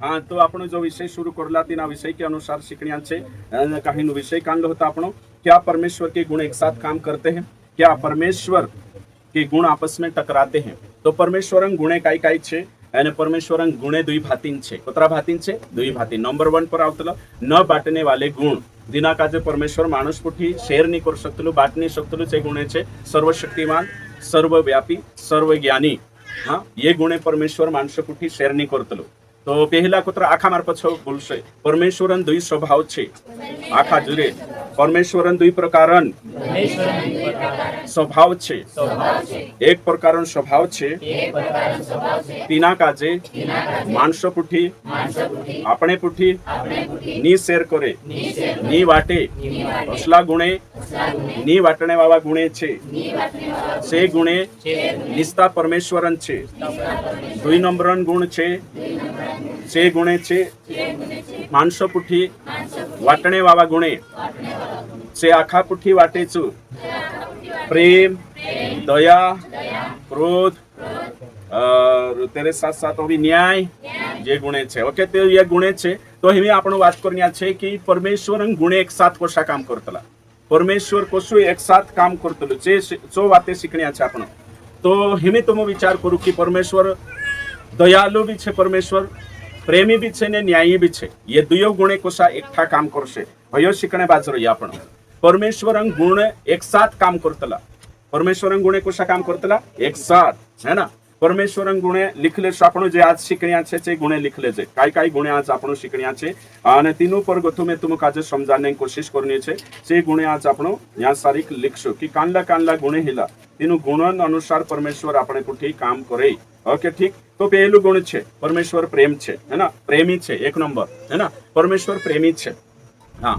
हाँ, तो आपण जो विषय शुरू करला तीन विषय के अनुसार शिकण्या छे काही विषय काढलो होता आपण। क्या परमेश्वर के गुण एक साथ काम करते हैं? क्या परमेश्वर के गुण आपस में टकराते हैं? तो परमेश्वरन गुणे काय काय छे અને પરમેશ્વરન ગુણે દ્વિભાતીન છે। કોતરા ભાતીન છે? દ્વિભાતીન। નંબર 1 પર આવતલો ન બાટને વાલે ગુણ। દિના કાજે પરમેશ્વર માણસ પુઠી શેર નહીં કરી શકતલું, બાટ નહીં શકતલું, જે ગુણે છે સર્વશક્તિમાન, સર્વવ્યાપી, સર્વજ્ઞાની। हाँ, ये गुणे परमेश्वर माणस पुठी शेर नहीं करतलो। तो पहला कोतरा आखा मार पछो बोलशे परमेश्वरन दुई स्वभाव छे। आखा जुरे परमेश्वरन दुई प्रकारन स्वभाव छे। एक प्रकारन स्वभाव छे तीना काजे माणस पुठी आपणे पुठी नी शेर करे नी वाटे असला गुणे नी वाटणे वाला गुणे छे। से गुणे निस्ता परमेश्वरन छे। दुई नंबरन गुण छे से गुणे छे माणस पुठी वाटणे वाला गुणे से आखा पुठी वाटे छू प्रेम, दया, क्रोध और तेरे साथ साथ भी न्याय जे गुणे छे। ओके, तो ये गुणे छे। तो हिमे आपण वात करन्या छे कि परमेश्वर गुणे एक साथ कोशा काम करतला। परमेश्वर कोशो एक साथ काम करतलो जे जो वाते शिकण्या छे आपण। तो हिमे तुम विचार करू कि परमेश्वर दयालु भी छे, परमेश्वर प्रेमी भी छे ने न्यायी भी छे। ये दुयो गुणे कोशा एकठा काम करशे। भयो शिकणे बाजरो या आपण परमेश्वरन गुण एक साथ काम करतला। परमेश्वरन गुणे कोशा काम करतला एक साथ, है ना। परमेश्वरन गुणे लिखले आपण जे आज शिकण्या छे ते गुणे लिखले छे। काय काय गुणे आज आपण शिकण्या छे અને तीनों पर गथुमे तुम काजे समजाने कोशिश करनी छे। से गुणे आज आपण या सारीक लिखशो कि कानला कानला गुणे हिला तीनों गुणन अनुसार परमेश्वर આપણે पुठी काम करे। ओके, ठीक। तो पहलू गुण छे परमेश्वर प्रेम छे, है ना, प्रेमी छे, एक नंबर, है ना। परमेश्वर प्रेमी छे। हाँ,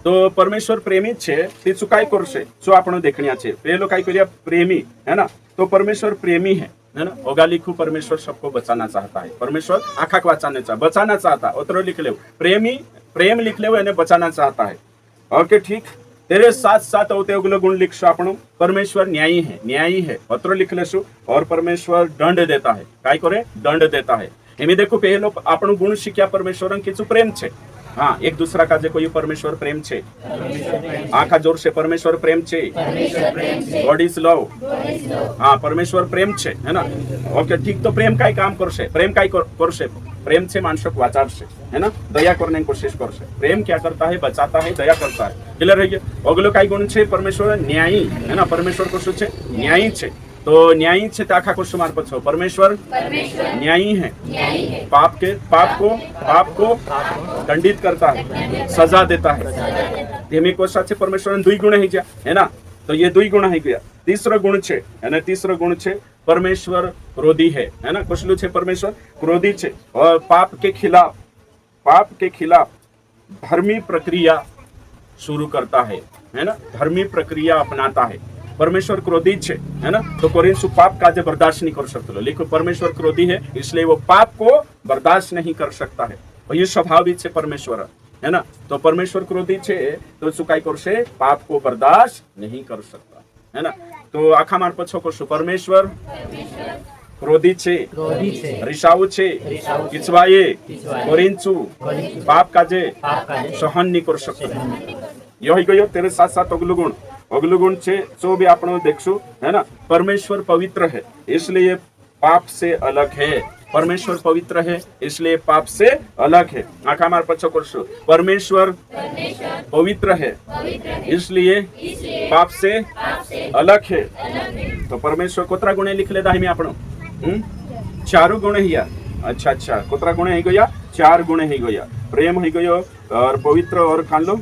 तो परमेश्वर प्रेमी छे तीसु काय करशे जो आपण देखण्या छे। पहलो काय करिया प्रेमी, है ना। तो परमेश्वर प्रेमी है ना। होगा लिखू परमेश्वर सबको बचाना चाहता है। परमेश्वर आखा बचाना चाहता उतरो लिख ले प्रेमी, प्रेम लिख ले यानी बचाना चाहता है। ओके, ठीक। तेरे साथ साथ होते अगलो गुण लिखशो आपण परमेश्वर न्यायी है, न्यायी है पत्र लिख लेशो। और परमेश्वर दंड देता है। काय करे? दंड देता है। एमी देखो पहलो आपण गुण शिक्या परमेश्वरन किचु प्रेम छे। हाँ, एक दूसरा का जे कोई परमेश्वर प्रेम छे। आखा जोर से परमेश्वर प्रेम छे। God is love. हाँ, परमेश्वर प्रेम छे, है ना। ओके, ठीक। तो प्रेम काय काम करशे? प्रेम काय करशे? प्रेम से माणसक वाचारशे, है ना, दया करने की कोशिश करशे। प्रेम क्या करता है? बचाता है, दया करता है। क्लियर है? अगलो काय गुण छे? परमेश्वर न्यायी, है ना। परमेश्वर को छे? न्यायी छे। तो न्यायी छे तो आखा क्वेश्चन मार्क पछो परमेश्वर न्यायी है। पाप को दंडित करता है, सजा देता है। तेमी कोशा छे परमेश्वर दुई गुण है गया, है ना। तो ये दुई गुण है गया। तीसरो गुण छे, है ना, तीसरो गुण छे परमेश्वर क्रोधी है ना। कुशलू छे परमेश्वर क्रोधी छे और पाप के खिलाफ धर्मी प्रक्रिया शुरू करता है ना। धर्मी प्रक्रिया अपनाता है। परमेश्वर क्रोधी छे, है ना। तो कोरिन्सु पाप काजे बर्दाश्त नहीं कर सकते। लिखो परमेश्वर क्रोधी है इसलिए वो पाप को बर्दाश्त नहीं कर सकता है। और ये स्वभाव भी छे परमेश्वर, है ना। तो परमेश्वर क्रोधी छे तो सुकाई करशे पाप को बर्दाश्त नहीं कर सकता, है ना। तो आखा मार पछो करशो परमेश्वर क्रोधी छे, रिसाऊ छे, किचवाये, कोरिन्सु पाप काजे सहन नहीं कर सकता। यही गयो। तेरे साथ साथ अगलो गुण छे जो भी आपण देखशु, है ना। परमेश्वर पवित्र है इसलिए पाप से अलग है। परमेश्वर पवित्र है इसलिए पाप से अलग है। आखा मार पछो करशो परमेश्वर पवित्र है इसलिए पाप से अलग है। तो परमेश्वर कोतरा गुणे लिख लेदा हिमे आपण चार गुण हिया। अच्छा, कोतरा गुण ही गया? 4 गुण ही गया। प्रेम ही गयो और पवित्र और खान लो।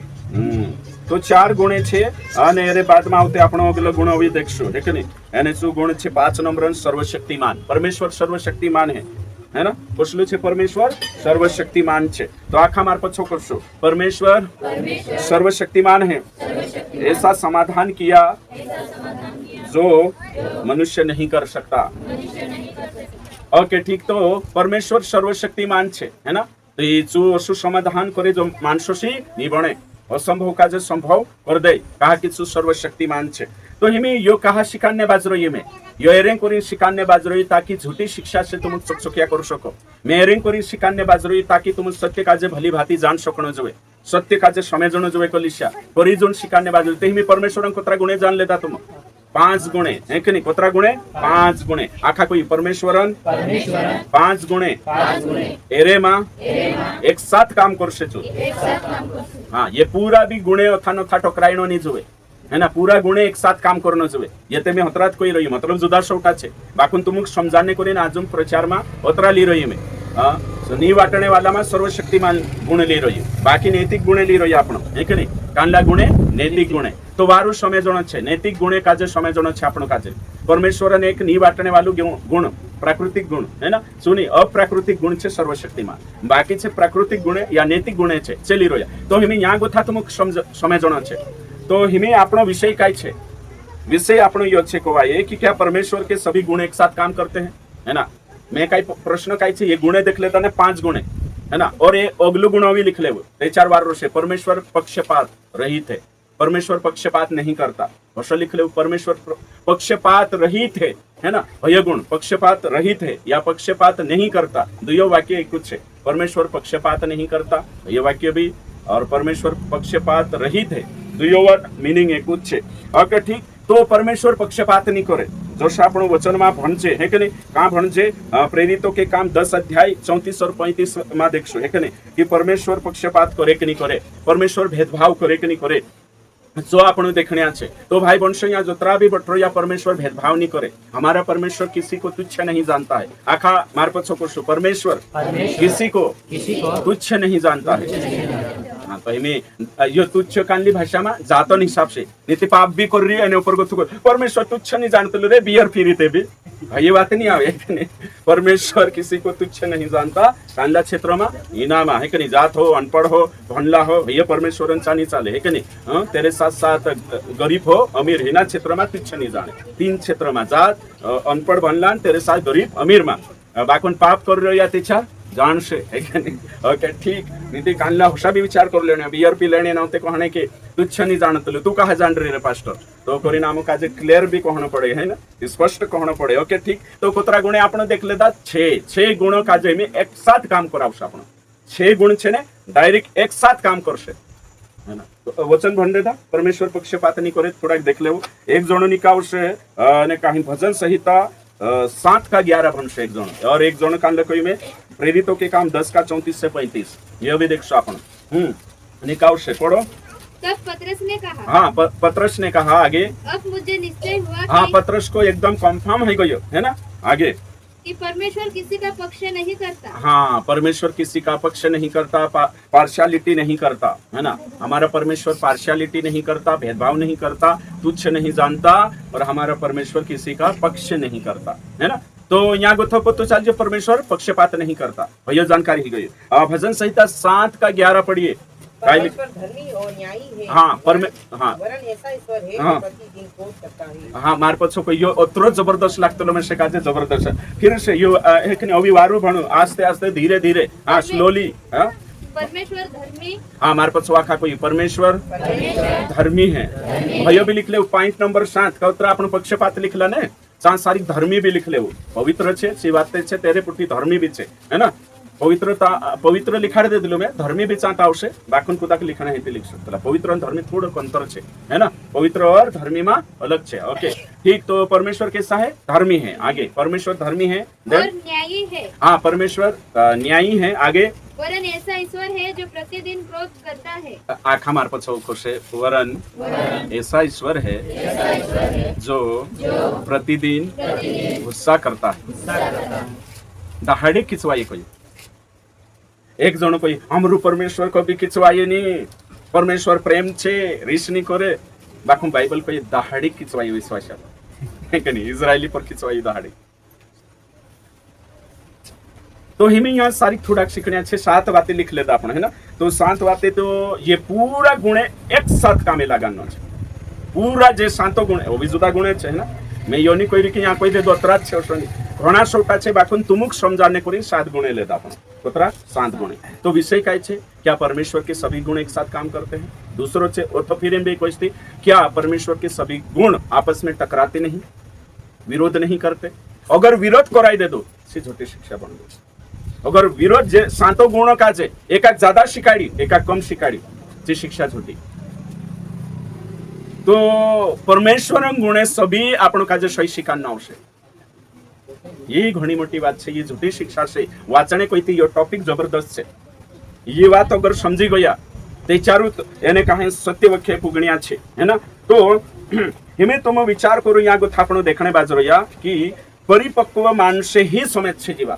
तो 4 गुणे छे અને એરે બાદમાં આવતે આપણો અગલો ગુણ હવે देखशो, देखे नहीं। એને શું ગુણ છે? 5 નંબર સર્વશક્તિમાન। परमेश्वर सर्वशक्तिमान है ना। कुशलू छे परमेश्वर सर्वशक्तिमान छे। तो आखा मार पछो करशो परमेश्वर सर्वशक्तिमान है, ऐसा समाधान किया जो मनुष्य नहीं कर सकता। ओके, ठीक। तो परमेश्वर सर्वशक्तिमान छे, है ना। तो ये जो समाधान करे जो मानसोशी नहीं बने असंभव का जो संभव कर दे कहा कि सर्वशक्तिमान छे। तो हिमी यो कहा शिकान्य बाजरोई में यो एरेंग करी शिकान्य बाजरोई ताकि झूठी शिक्षा से तुम चकचकिया करू सको मैं एरेंग करी शिकान्य बाजरोई ताकि तुम सत्य काजे भली भांति जान शकणो जोवे सत्य काजे समझणो जोवे कलिशा परिजन शिकान्य बाजरोई ते हिमी परमेश्वर कोतरा गुणे जान लेता तुम 5 गुणे है कि नहीं कोतरा गुणे 5 गुणे आखा कोई परमेश्वरन 5 गुणे एरेमा एक साथ काम करशे जो हाँ ये पूरा भी गुणे अथानो था टकराइनो नहीं जोवे है ना पूरा गुणे एक साथ काम करनो जोवे ये ते में हतरात कोई रही मतलब जुदा शौटा छे बाकुन तुमुक समझाने को आजुम प्रचार में अतरा ली रही में नी वाटने वाला में सर्वशक्तिमान गुण ली रही बाकी नैतिक गुणे ली रही आपण है कि नहीं कांडला गुणे नैतिक गुणे तो वारु समझण छे नैतिक गुणे काजे समझण छे आपण काजे परमेश्वर ने एक नी वाटने वालू गुण प्राकृतिक गुण है ना सुनी अप्राकृतिक गुण छे सर्वशक्तिमान बाकी छे प्राकृतिक गुणे या नैतिक गुणे छे चली रह्या तो हिमे या गोथा तुमुक समझण छे तो हिमे आपणो विषय काय छे विषय आपणो यो छे कोवाये कि क्या परमेश्वर के सभी गुण एक साथ काम करते हैं है ना मैं कई प्रश्न कई छे ये गुणे देख लेता ने 5 गुणे है ना और ये अगलू गुण भी लिख ले 4 बार रोशे परमेश्वर पक्षपात रहित है परमेश्वर पक्षपात नहीं करता वर्ष लिख ले परमेश्वर पक्षपात रहित है ना भय गुण पक्षपात रहित है या पक्षपात नहीं करता दुयो वाक्य एक कुछ है परमेश्वर पक्षपात नहीं करता ये वाक्य भी और परमेश्वर पक्षपात रहित है दुयो मीनिंग एक कुछ है ओके ठीक तो परमेश्वर पक्षपात नहीं करे जैसे आपण वचन में भणजे है कि नहीं कहाँ भणजे प्रेरितों के काम 10 अध्याय 34 और 35 में देखशो है कि नहीं कि परमेश्वर पक्षपात करे कि नहीं करे परमेश्वर भेदभाव करे कि नहीं करे जो आपण देखने आछे तो भाई वंश यहाँ जोतरा भी बटरो या परमेश्वर भेदभाव नहीं करे हमारा परमेश्वर किसी को तुच्छ नहीं जानता है आखा मारपछो को परमेश्वर किसी को तुच्छ नहीं जानता है हाँ तो में यो तुच्छ कानली भाषा में जातन हिसाब से नीति पाप भी कर रही है ऊपर को परमेश्वर तुच्छ नहीं जानते रे बियर फिरी भी ये बात नहीं आवे परमेश्वर किसी को तुच्छ नहीं जानता कांदा क्षेत्र में इनामा है कि नहीं जात हो अनपढ़ हो भंडला हो ये परमेश्वर नहीं चाले है कि नहीं तेरे साथ साथ गरीब हो अमीर हिना क्षेत्र में तुच्छ नहीं जाने 3 क्षेत्र में जात अनपढ़ भंडला तेरे साथ गरीब अमीर में बाकुन पाप कर रही या जान से है कि नहीं ओके ठीक नीति कानला हुशा भी विचार कर लेने बियर पी लेने ना कहने के तुच्छ नहीं जानते तू कहा जान रही रे पास्टर तो कोरी नामों का क्लियर भी कहना पड़े है ना स्पष्ट कहना पड़े ओके ठीक तो कोतरा गुणे आपने देख लेता 6 गुणों का जे में एक साथ काम करावशे आपण 6 गुण छे ने डायरेक्ट एक साथ काम करशे है ना तो वचन भंडे था परमेश्वर पक्षपात नहीं करे थोड़ा देख लेव एक जणो निकावशे ने काही भजन संहिता 7 का 11 भणशे एक जण और एक जण कांड कोई में प्रेरितों के काम 10 का 34 से 35 ये भी देखो आपण निकावशे पढ़ो तब पतरस ने कहा हाँ पतरस ने कहा आगे अब मुझे निश्चय हुआ हाँ पतरस को एकदम कंफर्म है गयो है ना आगे कि परमेश्वर किसी का पक्ष नहीं करता हाँ परमेश्वर किसी का पक्ष नहीं करता पार्शियलिटी नहीं करता है ना हमारा परमेश्वर पार्शियलिटी नहीं करता भेदभाव नहीं करता तुच्छ नहीं जानता और हमारा परमेश्वर किसी का पक्ष नहीं करता है ना तो यहाँ गोथो पतो चल जो परमेश्वर पक्षपात नहीं करता भैया जानकारी ही गई भजन संहिता 7 का 11 पढ़िए परमेश्वर धर्मी और न्यायी है हाँ हाँ वरन ऐसा ईश्वर है हाँ। जो प्रतिदिन क्रोध करता है हाँ मार पछो को यो अत्रो जबरदस्त लागतो मैं शिकाजे जबरदस्त फिर से यो एक ने अविवारू भणु आस्ते आस्ते धीरे धीरे हाँ स्लोली हाँ परमेश्वर धर्मी हाँ मार पछो आखा कोई परमेश्वर धर्मी है भैया भी लिख ले पॉइंट नंबर 7 का उत्तर आपण पक्षपात लिखला ने सारी धर्मी भी लिख ले पवित्र छे सी बात छे तेरे पुटी धर्मी भी छे है ना पवित्र लिखाड़ दे दिलो में धर्मी भी चाहता आवश्य बाकुन कुदा के लिखना है लिख सकता पवित्र और धर्मी थोड़ा अंतर छे है ना पवित्र और धर्मी में अलग छे ओके ठीक तो परमेश्वर कैसा है धर्मी है आगे परमेश्वर धर्मी है और न्यायी है हाँ परमेश्वर न्यायी है आगे वरन ऐसा ईश्वर है जो प्रतिदिन क्रोध करता है आखा मार पछो कोशे वरन ऐसा ईश्वर है जो प्रतिदिन गुस्सा करता है दहाड़े खिंचवाइए कोई एक जनो कोई हमरू परमेश्वर को भी खिंचवाइए नहीं परमेश्वर प्रेम छे रीस नहीं करे बाकू बाइबल को ये दहाड़ी खिंचवाई विश्वास है कि नहीं इजरायली पर खिंचवाई दहाड़ी तो हिमें यहाँ सारी थोड़ा सीखने 7 बातें लिख लेता अपन है ना तो 7 बातें तो ये पूरा गुणे एक साथ कामे लगानो छे पूरा जे 7 गुण वो भी जुदा गुणे छे है ना मैं यो नहीं कोई कि यहाँ कोई दे 2 3 छे घणा छोटा छे बाकुन तुमुक समझाने करी 7 गुणे लेता आपण कोतरा 7 गुणे तो विषय काय छे क्या परमेश्वर के सभी गुण एक साथ काम करते हैं दूसरों से तो फिर भी क्वेश्चन क्या परमेश्वर के सभी गुण आपस में टकराते नहीं विरोध नहीं करते अगर विरोध कराई दे दो सी झूठी शिक्षा बन गई अगर विरोध जे 7 गुणों का जे एका ज्यादा शिकाड़ी एका कम शिकाड़ी जी शिक्षा झूठी तो परमेश्वर गुणे सभी आपण का जे सही शिकान आवशे ये घणी मोटी बात है ये झूठी शिक्षा से वाचने कोई थी ये टॉपिक जबरदस्त है ये बात अगर समझी गया ते चारू એને કહે સત્ય વખે પુગણ્યા છે है ना तो हिमे तुम विचार करो या गोथापणो देखने बाज रहा कि परिपक्व मानसे ही समझ छे जीवा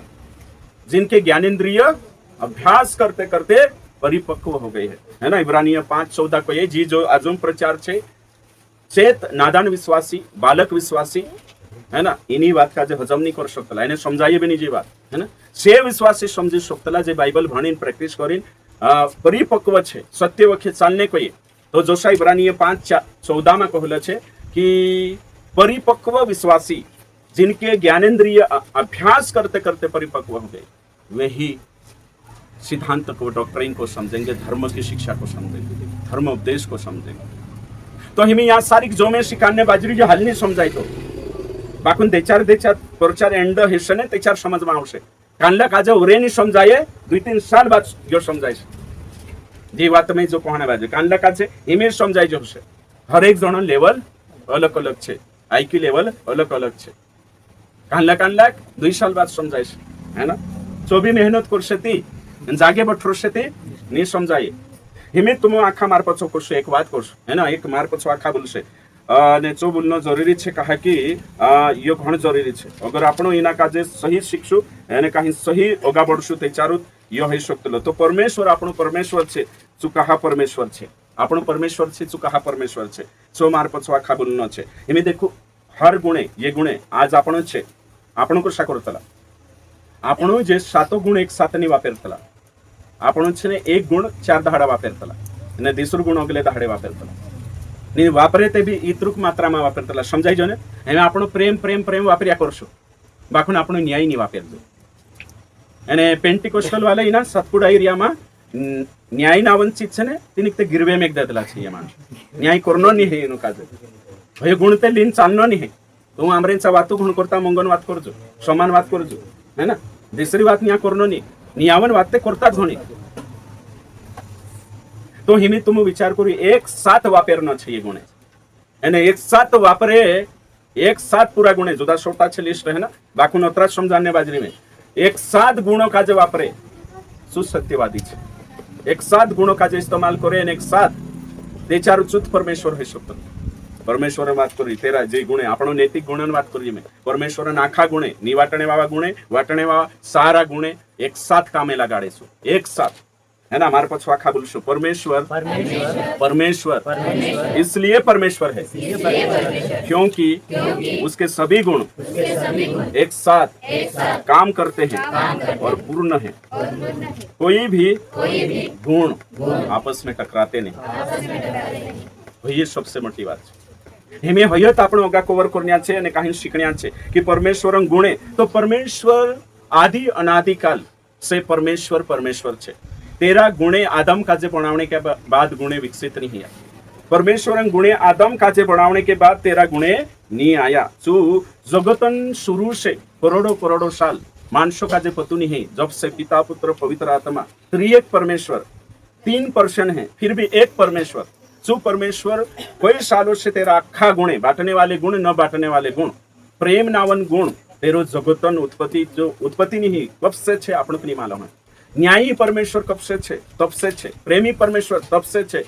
जिनके ज्ञानेंद्रिय अभ्यास करते करते परिपक्व हो गए है ना इब्रानिया 5:14 को ये जी जो आजुम प्रचार छे चेत नादान विश्वासी बालक विश्वासी है ना इन्हीं बात का जो हजम नहीं कर सकता इन्हें समझाइए भी नहीं जी बात है ना से विश्वासी समझी सकता जे बाइबल भणीन प्रैक्टिस करीन परिपक्व छे सत्य वखे चालने कोई तो जोशा इब्रानिय 5:14 में कहले छे कि परिपक्व विश्वासी जिनके ज्ञानेंद्रिय अभ्यास करते करते परिपक्व हो गए वही सिद्धांत को डॉक्ट्रिन को समझेंगे धर्म की शिक्षा को समझेंगे धर्म उपदेश को समझेंगे तो हमें यहाँ सारी जो में शिकाने बाजरी जो हाल नहीं समझाई तो बाकुन देचार परचार एंड हिस्से ने तेचार समझ में आवशे कानला काजे उरे नहीं समझाए 2-3 साल बाद जो समझाए जी बात में जो कहने बाजू कानला काजे इमेज समझाई जो हशे हर एक जणो लेवल अलग अलग छे आईक्यू लेवल अलग अलग छे कानला 2 साल बाद समझाए है ना जो भी मेहनत करशे ती जागे बठरशे ती नहीं समझाए हिमे तुम आखा मार पछो करशो एक बात करशो है ना एक मार पछो आखा बोलशे ने जो बोलनो जरूरी छे कहा कि यो घण जरूरी छे अगर आपण इना काजे सही शिक्षु एने काही सही ओगा बडशु ते चारु यो हे शकतलो तो परमेश्वर आपण परमेश्वर छे चु कहा परमेश्वर छे आपण परमेश्वर छे चु कहा परमेश्वर छे सो मार पछो आखा बोलनो छे एमे देखो हर गुणे ये गुणे आज आपण छे आपण को शा करतला आपण जे 7 गुण एक साथ नी वापरतला आपण छे ने एक गुण 4 दहाडा वापरतला ने दुसरो गुण अगले दहाडे वापरतला नहीं वापरे ते भी इतरुक मात्रा में वापरतला समझाई जो ने एमे आपण प्रेम प्रेम प्रेम वापर्या करशो बाकुन आपण न्याय नहीं वापरतो અને પેન્ટિકોસ્ટલ વાળા એના સતપુડા એરિયામાં ન્યાય ના વંચિત છે ને તેની તે ગીરવે મેક દેતલા છે એમાં ન્યાય કરનો નહીં હે એનો કાજે ભય ગુણ તે લીન ચાલનો નહીં હે તો હું આમરેંचा વાતો ગુણ કરતા મંગન વાત કરજો સમાન વાત કરજો है ना दूसरी बात न्या करनो नहीं नियावन बात ते करता घणी तो हिमी तुम विचार करू एक साथ वापरनो छे ये गुणे અને एक साथ वापरे एक साथ पूरा गुणे जुदा छोटा छे लिस्ट है ना बाकू नोतरा समझाने बाजरी में एक साथ गुणों का जो वापरे सुसत्यवादी छे एक साथ गुणों का जो इस्तेमाल करे एक साथ ते चार चुत परमेश्वर है शब्द परमेश्वर बात करी तेरा जे गुणे आपणो नैतिक गुण बात करी में परमेश्वर आखा गुणे निवाटणे वावा गुणे वाटणे वावा सारा गुणे एक साथ कामे लगाड़े छो एक साथ है ना हमारे पास आखा बोलशो परमेश्वर परमेश्वर इसलिए परमेश्वर है क्योंकि उसके सभी गुण एक साथ काम करते हैं और पूर्ण है कोई भी गुण आपस में टकराते नहीं ये सबसे मोटी बात है हेमे हयत आपण ओगा कवर करन्या छे અને काही शिकण्या छे कि परमेश्वर गुणे तो परमेश्वर आदि अनादिकाल से परमेश्वर परमेश्वर छे तेरा गुणे आदम काजे बनावने के बाद गुणे विकसित नहीं है परमेश्वर गुणे आदम काजे बनावने के बाद तेरा गुणे नहीं आया जो जगतन शुरू से करोड़ों साल मानसों काजे पतु नहीं है जब से पिता पुत्र पवित्र आत्मा त्रिएक परमेश्वर 3 पर्सन है फिर भी एक परमेश्वर जो परमेश्वर कई सालों से तेरा अखा गुणे बांटने वाले गुण न बांटने वाले गुण प्रेम नावन गुण तेरो जगतन उत्पत्ति जो उत्पत्ति नहीं कब से छे आपण को नहीं मालूम है न्यायी परमेश्वर कब से छे तब से छे प्रेमी परमेश्वर तब से छे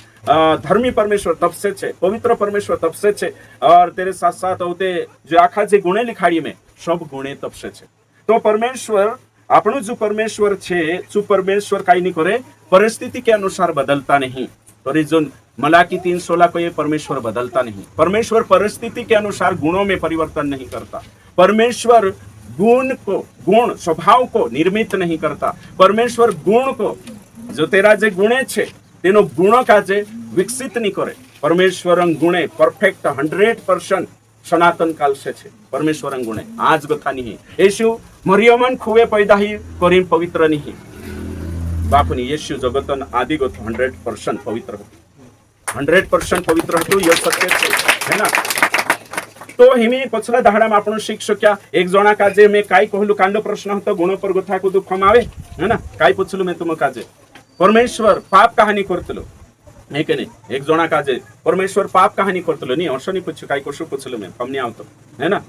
धर्मी परमेश्वर तब से छे पवित्र परमेश्वर तब से छे और तेरे साथ साथ होते जो आखा जे गुणे लिखाड़ी में सब गुणे तब से छे तो परमेश्वर आपनो जो परमेश्वर छे जो परमेश्वर काई नहीं करे परिस्थिति के अनुसार बदलता नहीं और जो मलाकी 3:16 को ये परमेश्वर बदलता नहीं परमेश्वर परिस्थिति के अनुसार गुणों में परिवर्तन नहीं करता परमेश्वर गुण स्वभाव को निर्मित नहीं करता परमेश्वर गुण को जो तेरा जे गुणे छे तेनो गुणों का जे विकसित नहीं करे परमेश्वर गुणे परफेक्ट 100% सनातन काल से छे परमेश्वर गुणे आज गथा नहीं येशु मरियमन खुवे पैदा ही करीम पवित्र नहीं बापुनी येशु जगतन आदि गथ 100% पवित्र 100% पवित्र हतु ये सत्य है ना। तो हिमी पछला दाहड़ा में आपण शिक्षो क्या एक जना काजे में काय कहलु कांड प्रश्न हतो गुण पर गथा को दुख मावे है ना काय पुछलु मैं तुम काजे परमेश्वर पाप कहानी करतलो है के नहीं एक जना काजे परमेश्वर पाप कहानी करतलो नहीं अशनी पुछ काय कोशु पुछलु मैं हमने आवतो है ना।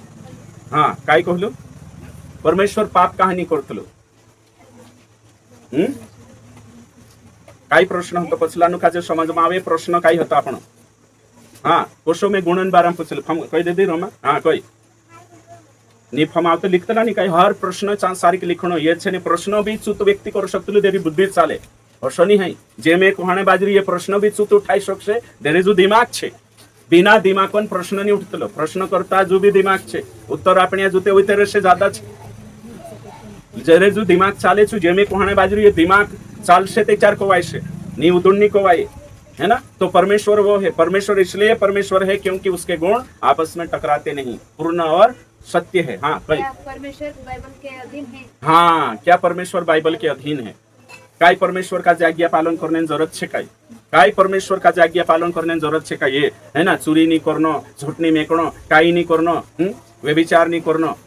हां काय कहलु परमेश्वर पाप कहानी करतलो काय प्रश्न होतो पछला नु काजे समझ में आवे प्रश्न काय होतो आपण हाँ कोशो में गुणन बारम पुछल हम कह दे रोमा हाँ कोई नी फम आवतो लिखतला नहीं काय हर प्रश्न सारी के लिखणो ये छे ने प्रश्न भी चूत व्यक्ति कर सकतलु देरी बुद्धि चाले और शनि है जे में कोहाणे बाजरी ये प्रश्न भी चूत उठाई सकसे देरे जो दिमाग छे बिना दिमाग कोन प्रश्न नहीं उठतलो प्रश्न करता जो भी दिमाग छे उत्तर आपणे जुते होय तेरे से ज्यादा छे जरे जो दिमाग चाले छु जे में कोहाणे बाजरी ये दिमाग चालसे ते चार कोवाय से नी उदुन्नी कोवाय है ना। तो परमेश्वर वो है परमेश्वर इसलिए परमेश्वर है क्योंकि उसके गुण आपस में टकराते नहीं पूर्ण और सत्य है। हाँ क्या परमेश्वर बाइबल के अधीन है हाँ क्या परमेश्वर बाइबल के अधीन है काय परमेश्वर का आज्ञा पालन करने जरूरत छे काय परमेश्वर का आज्ञा पालन करने जरूरत छे काय ये है ना चोरी नहीं करनो झूठ नहीं मेकणो काई नहीं करनो व्यभिचार नहीं करनो।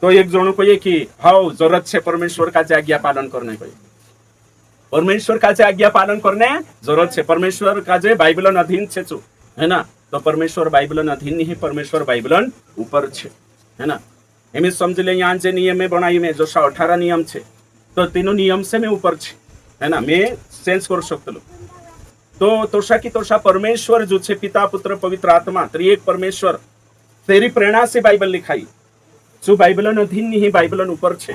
तो एक जणो को ये कि हाउ जरूरत छे परमेश्वर का आज्ञा पालन करने को परमेश्वर का आज्ञा पालन करने जरूरत है परमेश्वर का जे बाइबलन अधीन छे छु है ना। तो परमेश्वर बाइबलन अधीन नहीं परमेश्वर बाइबलन ऊपर छे है ना। एम समझ ले यहाँ जे नियम में बनाई में जो 18 नियम छे तो तीनों नियम से मैं ऊपर छे है ना मैं सेंस कर सकतलो। तो तोषा की तोषा परमेश्वर जो छे पिता पुत्र पवित्र आत्मा त्रिएक परमेश्वर तेरी प्रेरणा से बाइबल लिखाई जो बाइबलन अधीन नहीं बाइबलन ऊपर छे।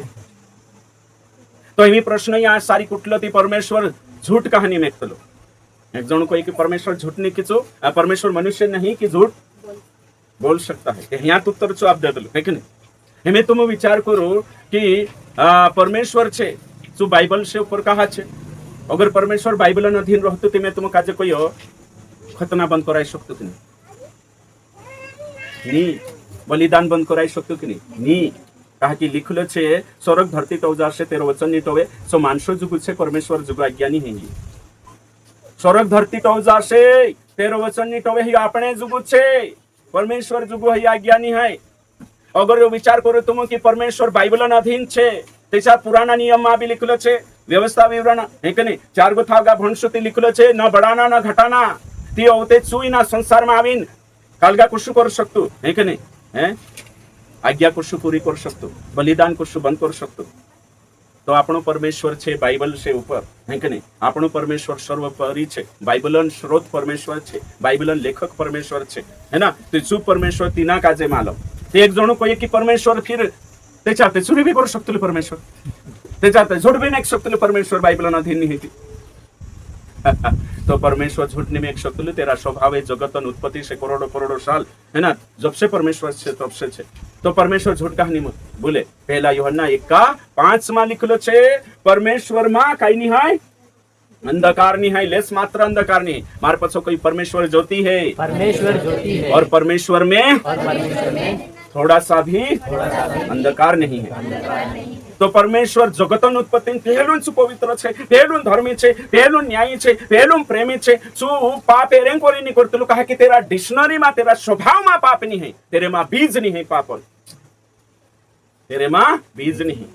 तो एमी प्रश्न यहाँ सारी कुठलो ती परमेश्वर झूठ कहानी मेकतलो एक जण को कि परमेश्वर झूठ नहीं किचो परमेश्वर मनुष्य नहीं कि झूठ बोल सकता है यहाँ तो उत्तर आप दे दलो है कि नहीं। एमे तुम विचार करो कि परमेश्वर छे जो बाइबल से ऊपर कहा छे अगर परमेश्वर बाइबल अधीन रहतो ते मैं तुम काजे कोई खतना बंद कराई सकतो कि नहीं बलिदान बंद कराई सकतो कि नहीं कहा कि लिखलो छे स्वर्ग धरती टौजाशे तेरो वचन नहीं टोवे सो मानसो जुगु छे परमेश्वर जुगु अज्ञानी है स्वर्ग धरती टौजाशे तेरो वचन नहीं टोवे ही आपणे जुगु छे परमेश्वर जुगु है अज्ञानी है। अगर यो विचार करो तुम कि परमेश्वर बाइबलन अधीन छे तेचा पुराना नियम में भी लिखलो छे व्यवस्था विवरण है कि नहीं 4 गोथागा भणसुती लिखलो छे न बढ़ाना न घटाना ती अवते चुई ना संसार में आवीन कालगा कुछ कर सकतो है कि नहीं है आज्ञा कुछ पूरी कर सकतो बलिदान कुछ बंद कर सकतो। तो आपणो परमेश्वर छे बाइबल से ऊपर है कि नहीं आपणो परमेश्वर सर्वोपरि छे बाइबलन स्रोत परमेश्वर छे बाइबलन लेखक परमेश्वर छे है ना। तो जो परमेश्वर तीना काजे मालो ते एक जणो कहे कि परमेश्वर फिर ते चाहते चोरी भी कर सकतो परमेश्वर ते चाहते झूठ भी नहीं सकतो परमेश्वर बाइबलन अधीन नहीं थी तो परमेश्वर झूठ नहीं मेक सकतो तेरा स्वभाव है जगतन उत्पत्ति से करोड़ों साल है ना जब से परमेश्वर छे तब से छे। तो परमेश्वर झूठ कहानी बोले पहला यूहन्ना 1:5 में लिखलो छे परमेश्वर मां काई नहीं है अंधकार नहीं है लेस मात्र अंधकार नहीं मार पछो कोई परमेश्वर ज्योति है और परमेश्वर में थोड़ा सा भी अंधकार नहीं है। तो परमेश्वर जगतन उत्पत्ति पहलुन सुपवित्र छे पहलुन धर्मी छे पहलुन न्यायी छे पहलुन प्रेमी छे सु पाप एरें कोरी नहीं करतलु कहा कि तेरा डिक्शनरी में तेरा स्वभाव में पाप नहीं है तेरे में बीज नहीं है पाप तेरे में बीज नहीं है।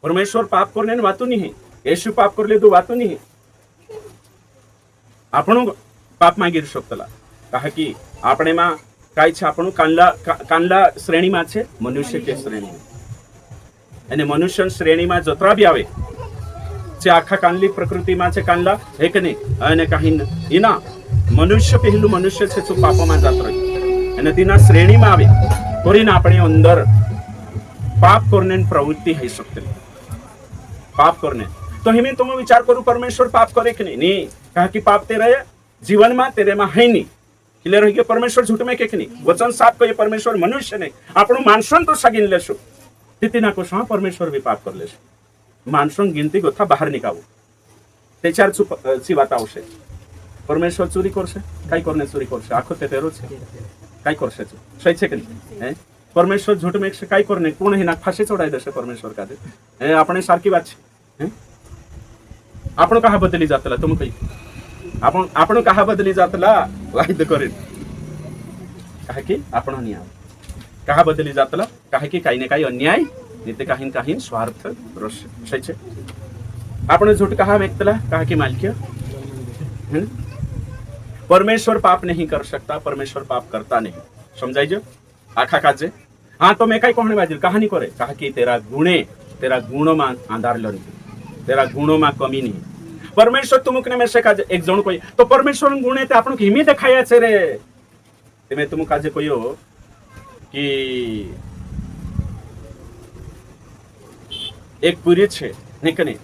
परमेश्वर पाप करने ने वातो नहीं है येशू पाप करले तो वातो नहीं है आपण पाप मागीर शकतला कहा कि आपणे में काय छे आपण कानला श्रेणी में छे मनुष्य के श्रेणी में અને મનુષ્ય શ્રેણીમાં જતરા બી આવે જે આખા કાનલી પ્રકૃતિમાં છે કાનલા એક નહીં અને કાંઈ એના મનુષ્ય પહેલું મનુષ્ય છે શું પાપમાં જાત રહ્યું અને તેના શ્રેણીમાં આવે કરીને આપણે અંદર પાપ કરને પ્રવૃત્તિ થઈ શકતી પાપ કરને તો હિમે તો હું વિચાર કરું પરમેશ્વર પાપ કરે કે નહીં કहा कि पाप तेरे जीवन में तेरे में है नहीं क्लियर है कि परमेश्वर झूठ में के नहीं वचन साफ कहे परमेश्वर मनुष्य ने આપણું માનસન તો સગીન લેશું तिना को हाँ परमेश्वर भी पाप कर ले मानसों गिनती गोथा बाहर निकालो ते चार सी बात आवशे परमेश्वर चोरी करशे कई करने चोरी करशे आखो ते तेरो छे काय करशे सही छे कि हैं परमेश्वर झूठ में से काय करने कोण ही ना फाशी चढाई देशे परमेश्वर का हे આપણે સારકી વાત છે હે આપણો कहा बदली जातला तुम कही આપણો कहा बदली जातला वाहिद करेन काहे की आपण न्याय कहा बदली जातला काहे की काही ना काही अन्याय निते काही काही स्वार्थ रोष सही छे आपण झूठ कहा व्यक्तला कहा की मालकिय परमेश्वर पाप नहीं कर सकता परमेश्वर पाप करता नहीं समझाइए आखा काजे हाँ तो मैं कई कहने बाजी कहानी करे कहा कि तेरा गुणों में आधार लड़ी तेरा गुणों में कमी नहीं परमेश्वर तुमने में से काजे एक जन कोई तो परमेश्वर गुणे ते आपन हिमी देखाया छे रे ते तुम काजे कोयो कि एक पुरी छे नहीं कने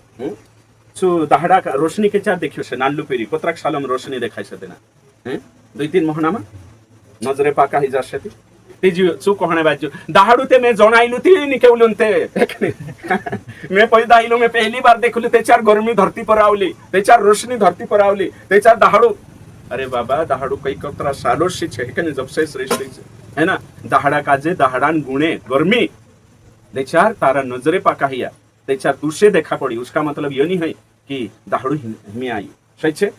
छु दहाड़ा का रोशनी के चार देखियो छे नाल्लू पेरी कोतराक सालम रोशनी देखाय छे तेना हैं 2-3 महीना में नजरे पाका ही जाशे ती जी छु कहणे बाजू दहाड़ू ते मैं जणाइलु ती निकेवलुन ते मैं पैदा आइलो मैं पहली बार देखलु ते चार गर्मी धरती पर आवली ते चार रोशनी धरती पर आवली ते चार दहाड़ू अरे बाबा दहाड़ू कई कोतरा सालोशी छे कने जब से श्रेष्ठ है ना दहाड़ा काजे दहाड़ान गुणे गर्मी ते चार तारा नजरे पाका हिया ते चार तुसे देखा पड़ी उसका मतलब ये नहीं है कि दहाड़ू हिमी आई सही छे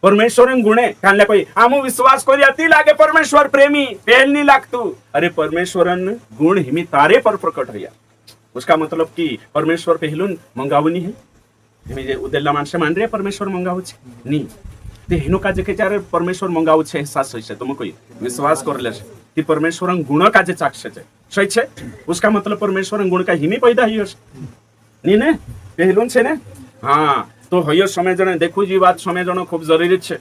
परमेश्वर गुणे कानले कोई आमु विश्वास करिया ती लागे परमेश्वर प्रेमी पहल नहीं लागतू अरे परमेश्वर गुण हिमी तारे पर प्रकट होया उसका मतलब कि परमेश्वर पहलून मंगावनी है हिमी जे उदेला मानसे मान रे परमेश्वर मंगावू छे नी ते हिनो काजे के चारे परमेश्वर मंगावू छे एहसास होय छे तुम कोई विश्वास करले छे कि परमेश्वर गुण काजे चाखशे छे सही छे उसका मतलब परमेश्वर गुण का हिमी पैदा हियो छे नी ने पहलून छे ने हाँ तो हयो समय जने देखू जी बात समय जनो खूब जरूरी छे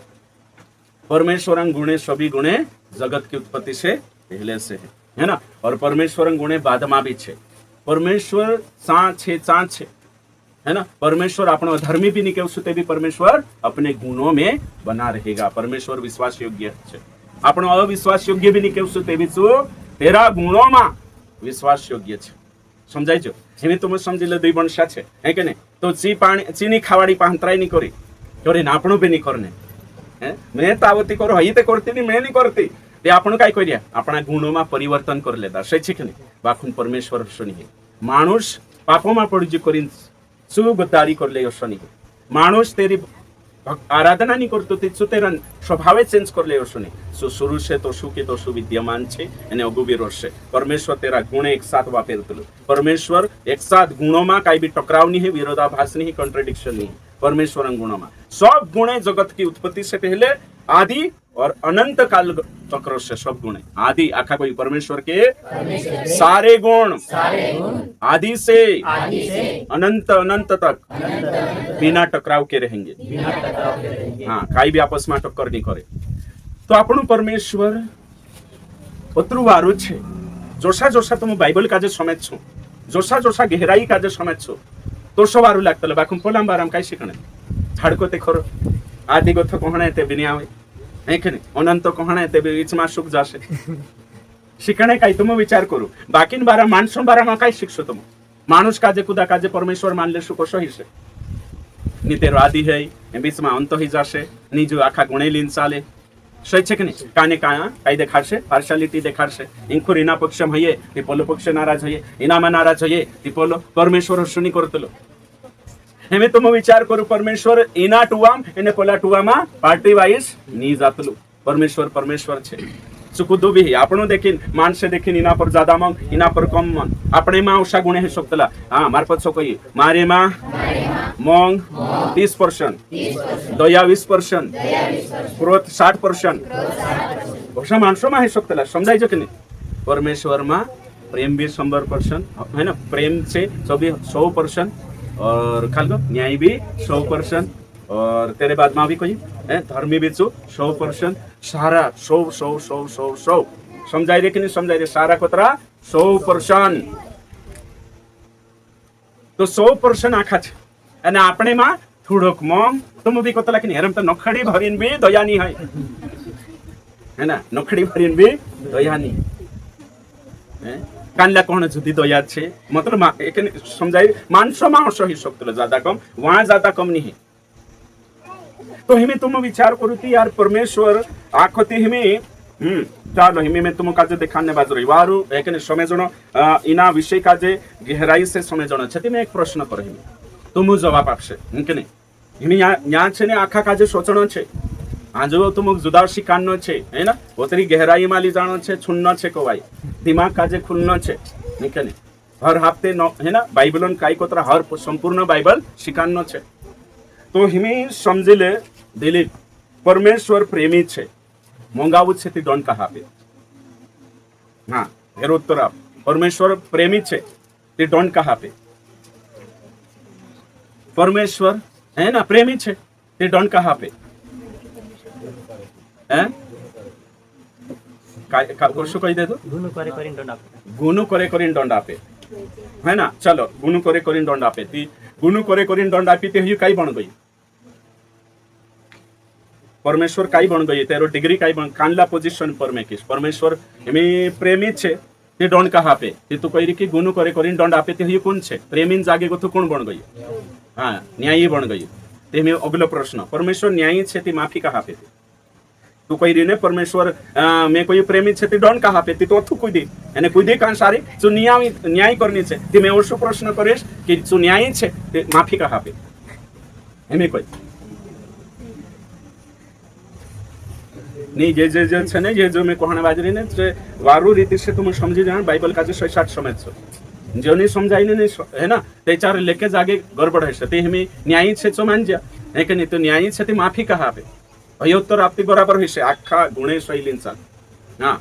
परमेश्वर गुणे सभी गुणे जगत की उत्पत्ति से पहले से है ना और परमेश्वर गुणे बाद में भी छे परमेश्वर सांच छे है ना परमेश्वर अपनो धर्मी भी नहीं कहू ते भी परमेश्वर अपने गुणों में बना रहेगा परमेश्वर विश्वास योग्य छे अपनो अविश्वास योग्य भी नहीं कहू ते भी तेरा गुणों में विश्वास योग्य छे समझाई जो हेमी तुम समझिले 2 बनशा छे है के नहीं तो चीनी खावाड़ी पांतराई नहीं करी करे ना आपणो भी नहीं करने हैं मैं तावती करो हई ते करती नहीं मैं नहीं करती ते आपण काय करिया आपणा गुणों में परिवर्तन कर लेता सही छे के नहीं बाखुन परमेश्वर शनी मानुष पापों में पड़ी करी सुगद्दारी कर ले शनी मानुष तेरी आराधना नहीं करतो ते तेरा स्वभाव चेंज कर ले शनी सो शुरू से तो शु के तो शु विद्यमान छे एने अगुबी रोश छे परमेश्वर तेरा गुण एक साथ वापेरतलो परमेश्वर एक साथ गुणों में काई भी टकराव नहीं है विरोधाभास नहीं कॉन्ट्रडिक्शन नहीं परमेश्वर गुणों में सब गुणे जगत की उत्पत्ति से पहले आदि और अनंत काल चक्र से सब गुण आदि आखा कोई परमेश्वर के सारे गुण आदि से अनंत अनंत तक बिना टकराव के रहेंगे हाँ काई भी आपस में टक्कर नहीं करे तो આપણું પરમેશ્વર અતરું વારું છે જોશા જોશા તમે બાઇબલ કાજે સમેજ છો જોશા જોશા ગહેરાઈ કાજે સમેજ છો તો સો વારું લાગતલે બાકું પોલામ બારામ કાઈ શીખણે ઝાડકો તે ખરો આદિ ગોથ કોહણે તે બિની આવે હે કે નહીં અનંત કોહણે તે બીચમાં સુખ જાશે શીખણે કાઈ તમે વિચાર કરો બાકીન બારા માણસો બારામાં કાઈ શીખશો તમે માણસ કાજે કુદા કાજે પરમેશ્વર માન લેશું કશો હિશે ની તેરો આદિ હે એ બીચમાં અંત હઈ જાશે ની જો આખા ગુણે લીન ચાલે सही छे कि नहीं काने काई देखाड़शे पार्शियलिटी देखाड़शे इंखुर इना पक्षम हये ती पोलो पक्ष नाराज हये इना में नाराज हये ती पोलो परमेश्वर शुनी करतलो हेमे तुम विचार करू परमेश्वर इना टुवाम एने पोला टुवामा पार्टी वाइज नी जातलो परमेश्वर छे सुकुदो भी आपणो देखिन मानसे देखिन इना पर ज्यादा मंग इना पर कम मंग अपने मां उषा गुणे है सकतला हां मारपत सो कही मारे मां मंग 30% दया 20% क्रोध 60% उषा मानसो में है सकतला समझाई जो कि नहीं परमेश्वर में प्रेम भी 100% है ना प्रेम से सभी 100% और खाल न्याय भी 100% और तेरे बाद में भी कोई धर्मी भी 100% सारा 100 समझाई रे कि नहीं समझाई रे सारा कोतरा 100% तो 100% आखा छे अने आपणे में थोड़ोक मंग तुम भी कोतला कि हेरम तो नखड़ी भरीन भी दया नहीं है ना नखड़ी भरीन भी दया नहीं कानला कोण जुदी दया छे मतलब एक समझाई मानसो मानसो ही सकतलो ज्यादा कम वहां ज्यादा कम नहीं तो हमें तुम विचार करू थी यार परमेश्वर आखोती हमें ચાલો હિમી મેં तुम काजे देखाने बाजू रही वारू एक ने समझणो इना विषय काजे गहराई से समझणो छे मैं एक प्रश्न कर हिमी तुम जवाब आपसे के नहीं हिमी न्या छे ने आखा काजे सोचणो छे आ जो तुम जुदा शिकानो छे है ना ओतरी गहराई माली जानो छे छुन्नो छे कोवाई दिमाग काजे खुलनो छे के नहीं हर हफ्ते नो है ना बाइबलन काई कोतरा हर संपूर्ण बाइबल शिकानो छे तो हिमी समझिले दिलीप परमेश्वर प्रेमी छे मंगावू छे ती डोंट कहा पे हाँ हेरो उत्तर आप परमेश्वर प्रेमी छे ती डोंट कहा पे परमेश्वर है ना प्रेमी छे ती डोंट कहा पे हैं कोशो कही दे दो गुनु करे करिन डोंट आपे है ना चलो गुनु करे करिन डोंट आपे ती गुनु करे करिन डोंट आपी ते काई बन गई परमेश्वर काई बन गई तेरो डिग्री काई बन कानला पोजीशन पर में किस परमेश्वर एमी प्रेमी छे ते डोंट कहा पे ते तू कही कि गुनु करे करिन डोंट आपे ते कौन छे प्रेमीन जागे को तो कौन बन गई हाँ न्यायी बन गई ते में अगलो प्रश्न परमेश्वर न्यायी छे ती माफी कहा पे तू कही रही ने परमेश्वर मैं कोई प्रेमी छे ती डोंट कहा पे ती तो तू कुदी एने कुदी कान सारी तू न्याय करनी छे ती मैं ओशो प्रश्न करेश कि तू न्यायी छे ते माफी कहा पे एमे कोई नहीं जे छे ने जे जो मैं कहने बाजरी ने जे वारू रीति से तुम समझी जान बाइबल का जे 6-7 समझ छो जो नहीं समझाई ने है ना ते चार लेके जागे गड़बड़ है ते हमें न्यायी छे तो मान जा है कि नहीं तो न्यायी छे ते माफी कहा पे भई उत्तर आपती बराबर होइसे आखा गुणे शैली इंसान हां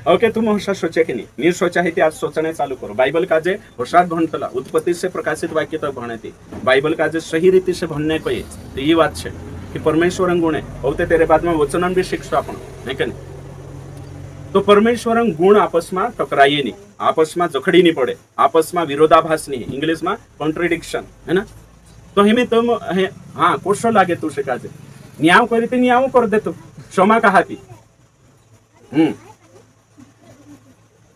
ओके तुम होशा सोचे कि नहीं सोचा है आज सोचने चालू करो बाइबल का जे होशा भणतला उत्पत्ति से प्रकाशित वाक्य तक भणेती बाइबल का जे सही रीति से भणने कोई तो ये बात छे कि परमेश्वर गुण है होते तेरे बाद में वचनन भी शिक्षो आपण है कि नहीं तो परमेश्वर गुण आपस में टकराइए नहीं आपस में जखड़ी नहीं पड़े आपस में विरोधाभास नहीं इंग्लिश में कॉन्ट्रडिक्शन है ना तो हिमे तुम हाँ कोशो लागे तू से काजे न्याय करी न्याय कर दे तू क्षमा कहा थी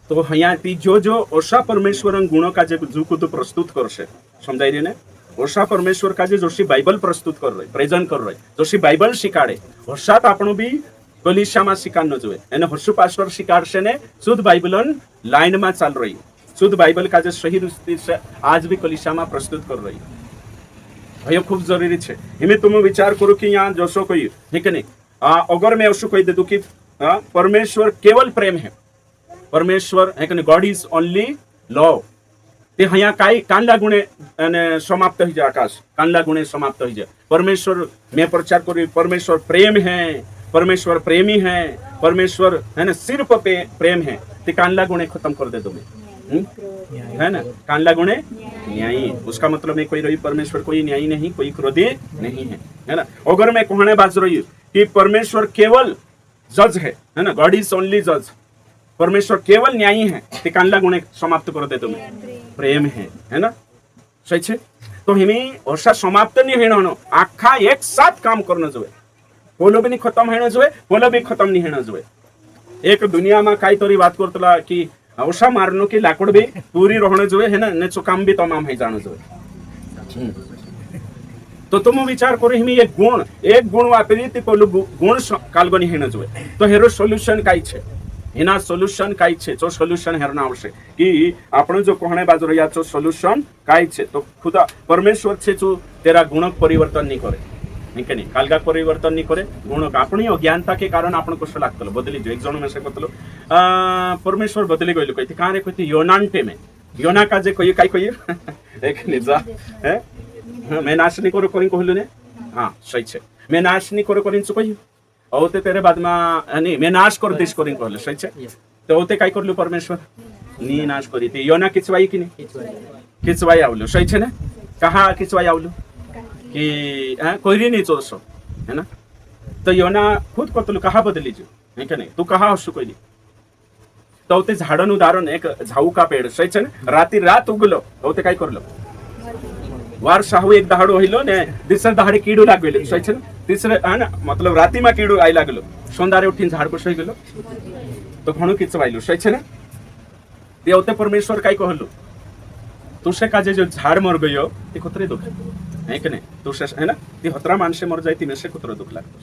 तो यहाँ ती जो ओशा परमेश्वर गुणों का जो कुछ प्रस्तुत करशे समझाई रही ने ओशा परमेश्वर का जोशी बाइबल प्रस्तुत कर रहे प्रेजेंट कर रहे जोशी बाइबल शिकाड़े होशात आपणो भी कलिशा में शिकानो जोए एने होशु पास्टर शिकाड़शे ने शुद्ध बाइबलन लाइन में चाल रही शुद्ध बाइबल का जो सही रूप से आज भी कलिशा में प्रस्तुत कर रही है खूब जरूरी है इमे तुम विचार करो कि यहाँ जोशो कोई ठीक है नहीं अगर मैं ओशो कही दे दूं कि परमेश्वर केवल प्रेम है परमेश्वर है कि गॉड इज ओनली लव ते हया काई कानला गुणे समाप्त हो जाए आकाश कानला गुणे समाप्त हो जाए परमेश्वर मैं प्रचार करी परमेश्वर प्रेम है परमेश्वर प्रेमी है परमेश्वर है ना सिर्फ प्रेम है ते कानला गुणे खत्म कर दे दो मैं है ना कानला गुणे न्यायी उसका मतलब मैं कोई रही परमेश्वर कोई न्यायी नहीं कोई क्रोधी नहीं है ना अगर मैं कहने बाज रही कि परमेश्वर केवल जज है ना गॉड इज ओनली जज परमेश्वर केवल न्यायी है ते कानला गुणे समाप्त कर दे तुम्हें प्रेम है ना सही है तो हमें वर्षा समाप्त नहीं होना आखा एक साथ काम करना जो पोलो भी नहीं खत्म होना जो पोलो भी खत्म नहीं होना जो एक दुनिया में कई तोरी बात करतला कि वर्षा मारनो की लाकड़ भी पूरी रहने जो है ना नेचो काम भी तमाम है जानो जो तो तुम विचार करो हमें एक गुण वापरी ती पोलो गुण कालगनी होना जो तो हेरो सोल्यूशन काई छे एना सोल्यूशन काई छे जो सोल्यूशन हेरना आवश्य कि आपण जो कहने बाजू रही जो सोल्यूशन काई छे तो खुदा परमेश्वर छे जो तेरा गुणक परिवर्तन नहीं करे नहीं नहीं कालगा परिवर्तन नहीं करे गुणक अपनी अज्ञानता के कारण आपण को लागतलो बदली जो एक जण में से कहतलो परमेश्वर बदली गइलो कहिति कारे कहिति योनांटे में योना का जे कहि काई कहि एक निजा है मैं नाश नहीं करो करी कहलु ने हां सही छे मैं नाश नहीं करो करी कहि औते तेरे बाद में नहीं मैं नाश कर दिस करी कहले सही छे तो औते काई करलु परमेश्वर नी नाश करी ते योना किचवाई कि नहीं किचवाई आवलो सही छे ने कहा किचवाई आवलो कि कोई नहीं चोसो है ना तो योना खुद कतलु कहा बदली जो है कि नहीं तू कहा हसु कोई तो ते झाडन उदाहरण एक झाऊ का पेड़ सही छे ने राती रात उगलो औते काई करलो वार साहू एक दहाड़ो होइलो ने दिसर दहाड़े कीड़ो लाग गेलो सही छे तीसरे है ना मतलब राती में कीड़ो आई लागलो सोंदारे उठीन झाड़ पर सही गेलो तो घणो किचवाइलो सही छे ने ते औते परमेश्वर काई कहलो तुसे काजे जो झाड़ मर गयो ते कुतरे दुख है कि नहीं तुसे है ना ते हतरा मानसे मर जाय ती में से कुतरो दुख लागतो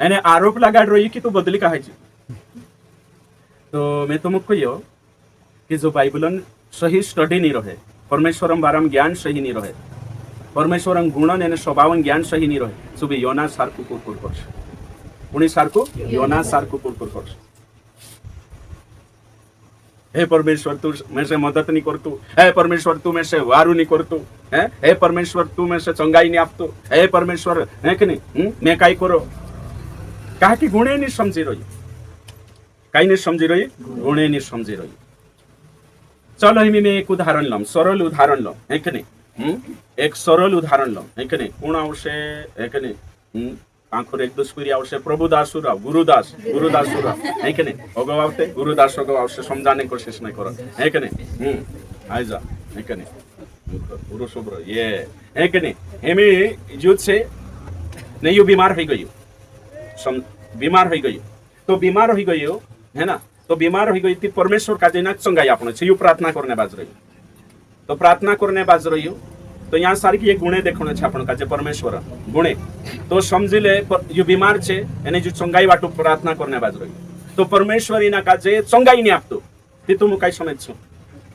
यानी आरोप लगा रही कि तू बदली कहा तो मैं तुमको कहियो कि जो बाइबलन सही स्टडी नहीं रहे परमेश्वरम बारम ज्ञान सही नहीं रहे परमेश्वरं गुणन एने स्वभावन ज्ञान सही नहीं रहे सुबह योना सारकु कुरकुर करछ उनी सारकु योना सारकु कुरकुर करछ हे परमेश्वर तू में से मदद नहीं करतु हे परमेश्वर तू में से वारू नहीं करतु हे परमेश्वर तू में से चंगाई नहीं आपतु हे परमेश्वर है कि नहीं मैं काई करो कहा कि गुणे नहीं समझी रही काई नहीं समझी रही गुणे नहीं समझी रही चलो हिमी में एक उदाहरण लम सरल उदाहरण लम है कि नहीं एक सरल उदाहरण लम है कि नहीं कोण आवशे है कि नहीं आंखोर एक दुष्पुरी आवशे प्रभुदासुराव गुरुदासुराव है कि नहीं अगो आवते गुरुदास अगो आवशे समझाने की कोशिश नहीं करो है कि नहीं आइजा है कि नहीं गुरु शुभ्र ये है कि नहीं हेमी युद्ध से नहीं यू बीमार हो गई बीमार हो गई तो बीमार हो गई है ना तो बीमार हो गई थी परमेश्वर का जेना चंगाई आपने यू प्रार्थना करने बाज रही तो प्रार्थना करने बाज रही हो तो यहाँ सारी ये गुणे देखने छे आपन का जे परमेश्वर गुणे तो समझी ले यू बीमार छे एने जो चंगाई वाटू प्रार्थना करने बाज रही तो परमेश्वर इना का जे चंगाई नहीं आपतो ते तुम काय समझ छो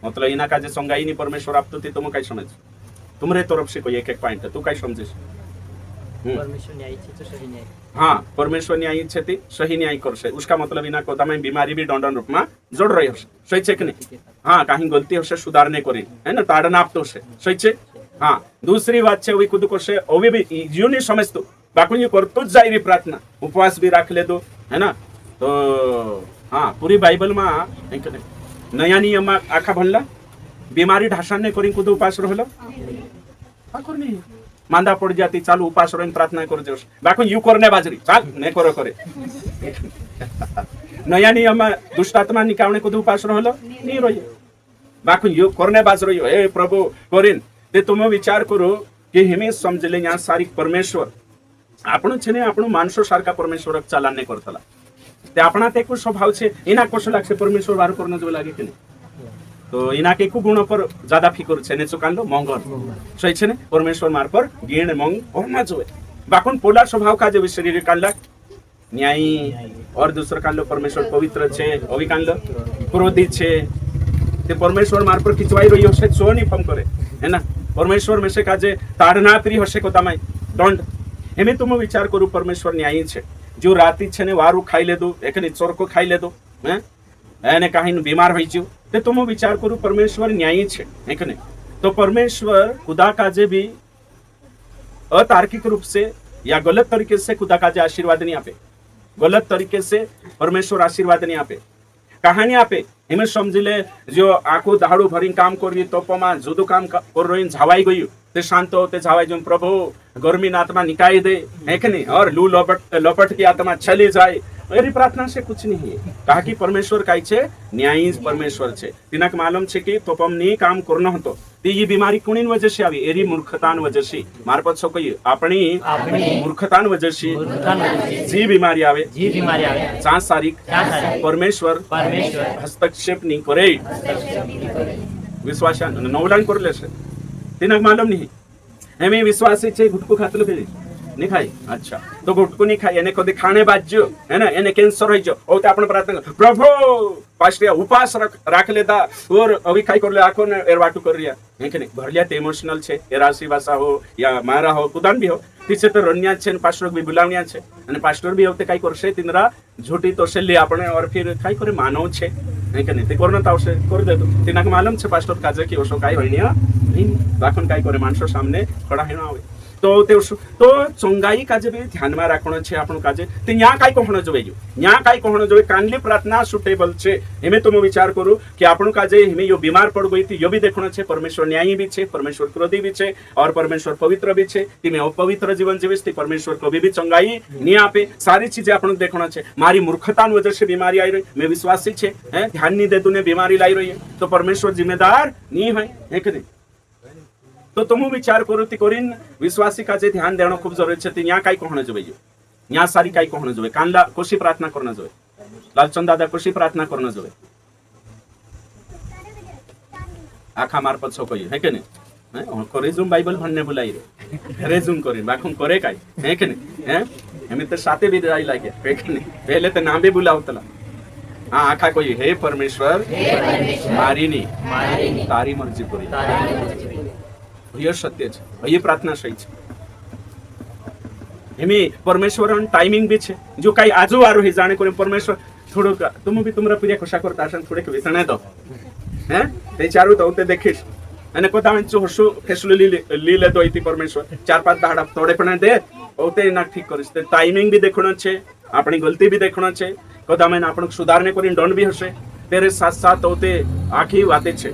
मतलब इना का जे चंगाई नहीं परमेश्वर आपतो ते तुम काय समझ तुमरे तरफ से कोई एक एक पॉइंट तू काय समझे परमेश्वर न्याय छे तो सही न्याय हाँ परमेश्वर न्यायी छे ती सही न्याय करशे उसका मतलब इना कोदा में बीमारी भी दंडन रूप में जोड़ रही हશે सही छे कि नहीं हाँ कहीं गलती हશે सुधारने करी है ना ताड़ना आपतो हશે सही छे हाँ दूसरी बात छे ओवी कुदु करशे ओवी भी जीव नहीं समझतो बाकी ये करतो जाई री प्रार्थना उपवास भी राख ले दो है ना तो हाँ पूरी बाइबल में है कि नहीं नया नियम आखा भनला बीमारी ढासन ने करी कुदु उपास रहलो आखर नहीं मांदा पड़ जाती चालू उपास रही प्रार्थना कर जोश बाकी यू करने बाजरी चाल नहीं करो करे नया नियम दुष्टात्मा निकालने को उपास रहलो नहीं रही बाकी यू करने बाज रही हो हे प्रभु करिन ते तुम विचार करो कि हिमे समझले यहाँ सारी परमेश्वर आपण छे ने आपण माणसो सारखा परमेश्वर चालन नहीं करतला ते आपणा ते को स्वभाव छे इना कशो लागसे परमेश्वर वार करने जो लागे कि नहीं तो इना के को गुण पर ज्यादा फिकर छे ने चुकान लो मंगल सही छे ने परमेश्वर मार पर गेण मंग और ना जोए बाकुन पोला स्वभाव का जो शरीर कांला न्यायी और दूसरा कान लो परमेश्वर पवित्र छे अभी कान लो क्रोधी छे ते परमेश्वर मार पर खिंचवाई रही हશે चो नहीं फम करे है ना परमेश्वर में से काजे ताड़ना प्रिय हશે को तमाय दंड एमे तुम विचार करू परमेश्वर न्यायी छे जो राती छे ने वारू खाई ले दो एक ने चोरको खाई ले दो हैं एने काहीन बीमार होई जो ते तुम विचार करू परमेश्वर न्यायी छे एक ने तो परमेश्वर खुदा काजे भी अतार्किक रूप से या गलत तरीके से खुदा काजे आशीर्वाद नहीं आपे गलत तरीके से परमेश्वर आशीर्वाद नहीं आपे कहानी आपे एमे समझी ले जो आखो दाड़ू भरी काम करी तोपमा जुदू काम कर रही झावाई गई ते शांत होते झावाई जो प्रभु गर्मी ना आत्मा निकाय दे है कि नहीं और लू लपट की आत्मा चली जाए मेरी प्रार्थना से कुछ नहीं है कहा कि परमेश्वर काई छे न्यायी परमेश्वर छे तिनक मालूम छे कि तोपम नहीं काम करनो हतो ती ये बीमारी कुणीन वजह से आवी एरी मूर्खतान वजह से मारपत सो कही अपनी मूर्खतान वजह से जी बीमारी आवे सांसारिक परमेश्वर हस्तक्षेप नहीं करे विश्वास नवलान कर लेशे तिनक मालूम नहीं एमे विश्वासी छे गुटकू खातलो फिरी नहीं खाई अच्छा तो गुटकू नहीं खाई एने कदी खाने बाजो है ना एने कैंसर हो जो ओ ते आपण प्रार्थना प्रभु पास्टिया उपास राख लेता और अभी खाई कर ले आखो ने एरवाटू कर रिया है कि नहीं भरलिया ते इमोशनल छे एरासी भाषा हो या मारा हो कुदान भी हो तिसे तो रन्या छे पास्टर भी बुलावनिया छे અને पास्टर भी होते काई करशे तिनरा झूठी तो सेली आपने और फिर काई करे मानव छे है कि नहीं ते करना तावशे कर दे तो तिनाक मालूम छे पास्टर काजे की ओसो काई होइनिया नहीं बाखन काई करे मानसो सामने खड़ा हेना आवे तो चंगाई काजे भी ध्यान में राखणो छे आपण काजे ते न्या काई कहणो जोवे जो न्या काई कहणो जोवे कानली प्रार्थना सुटेबल छे एमे तुम विचार करू कि आपण काजे हिमे यो बीमार पड़ गई थी यो भी देखणो छे परमेश्वर न्यायी भी छे परमेश्वर क्रोधी भी छे और परमेश्वर पवित्र भी छे तिमे अपवित्र जीवन जीविस थी परमेश्वर कभी भी चंगाई नहीं आपे सारी चीजें आपण देखणो छे मारी मूर्खता वजह से बीमारी आई रही मैं विश्वासी छे हैं ध्यान नहीं दे तूने बीमारी लाई रही है तो परमेश्वर जिम्मेदार नहीं है कि नहीं तो तुम विचार करू ती करीन विश्वासी का जे ध्यान देणो खूब जरूरी छे ती या काई कहणो जोवे जो या सारी काई कहणो जोवे कानला कोशी प्रार्थना करनो जोवे लालचंद दादा कोशी प्रार्थना करनो जोवे आखा मारपत सो कही है कि नहीं करे जुम बाइबल भन्ने बुलाई रे रे जुम करे बाखुम करे काई है कि नहीं एम तो साथे भी जाई लागे पहले तो नाम भी बुलावतला हाँ आखा कोई हे परमेश्वर मारी नहीं तारी मर्जी पूरी ये सत्य है ये प्रार्थना सही है एमी परमेश्वर टाइमिंग भी छे जो काही आजू वारो हे जाने कोणी परमेश्वर थोडो तुम भी तुमरा प्रिय खुशा करता आसन थोडे विसणे दो हैं ते चारू तो ते देखिस અને કોદામન ચો હસુ ફેસલો લી લે તો ઇતિ પરમેશ્વર 4-5 દાડા તોડે પણ દે ઓતે ના ઠીક કરીશ તે ટાઈમિંગ भी देखणो छे આપણી ગલતી भी देखणो छे કોદામન આપણો સુધારને કરીને દંડ भी હશે તેરે સાથ साथ ઓતે આખી વાતે છે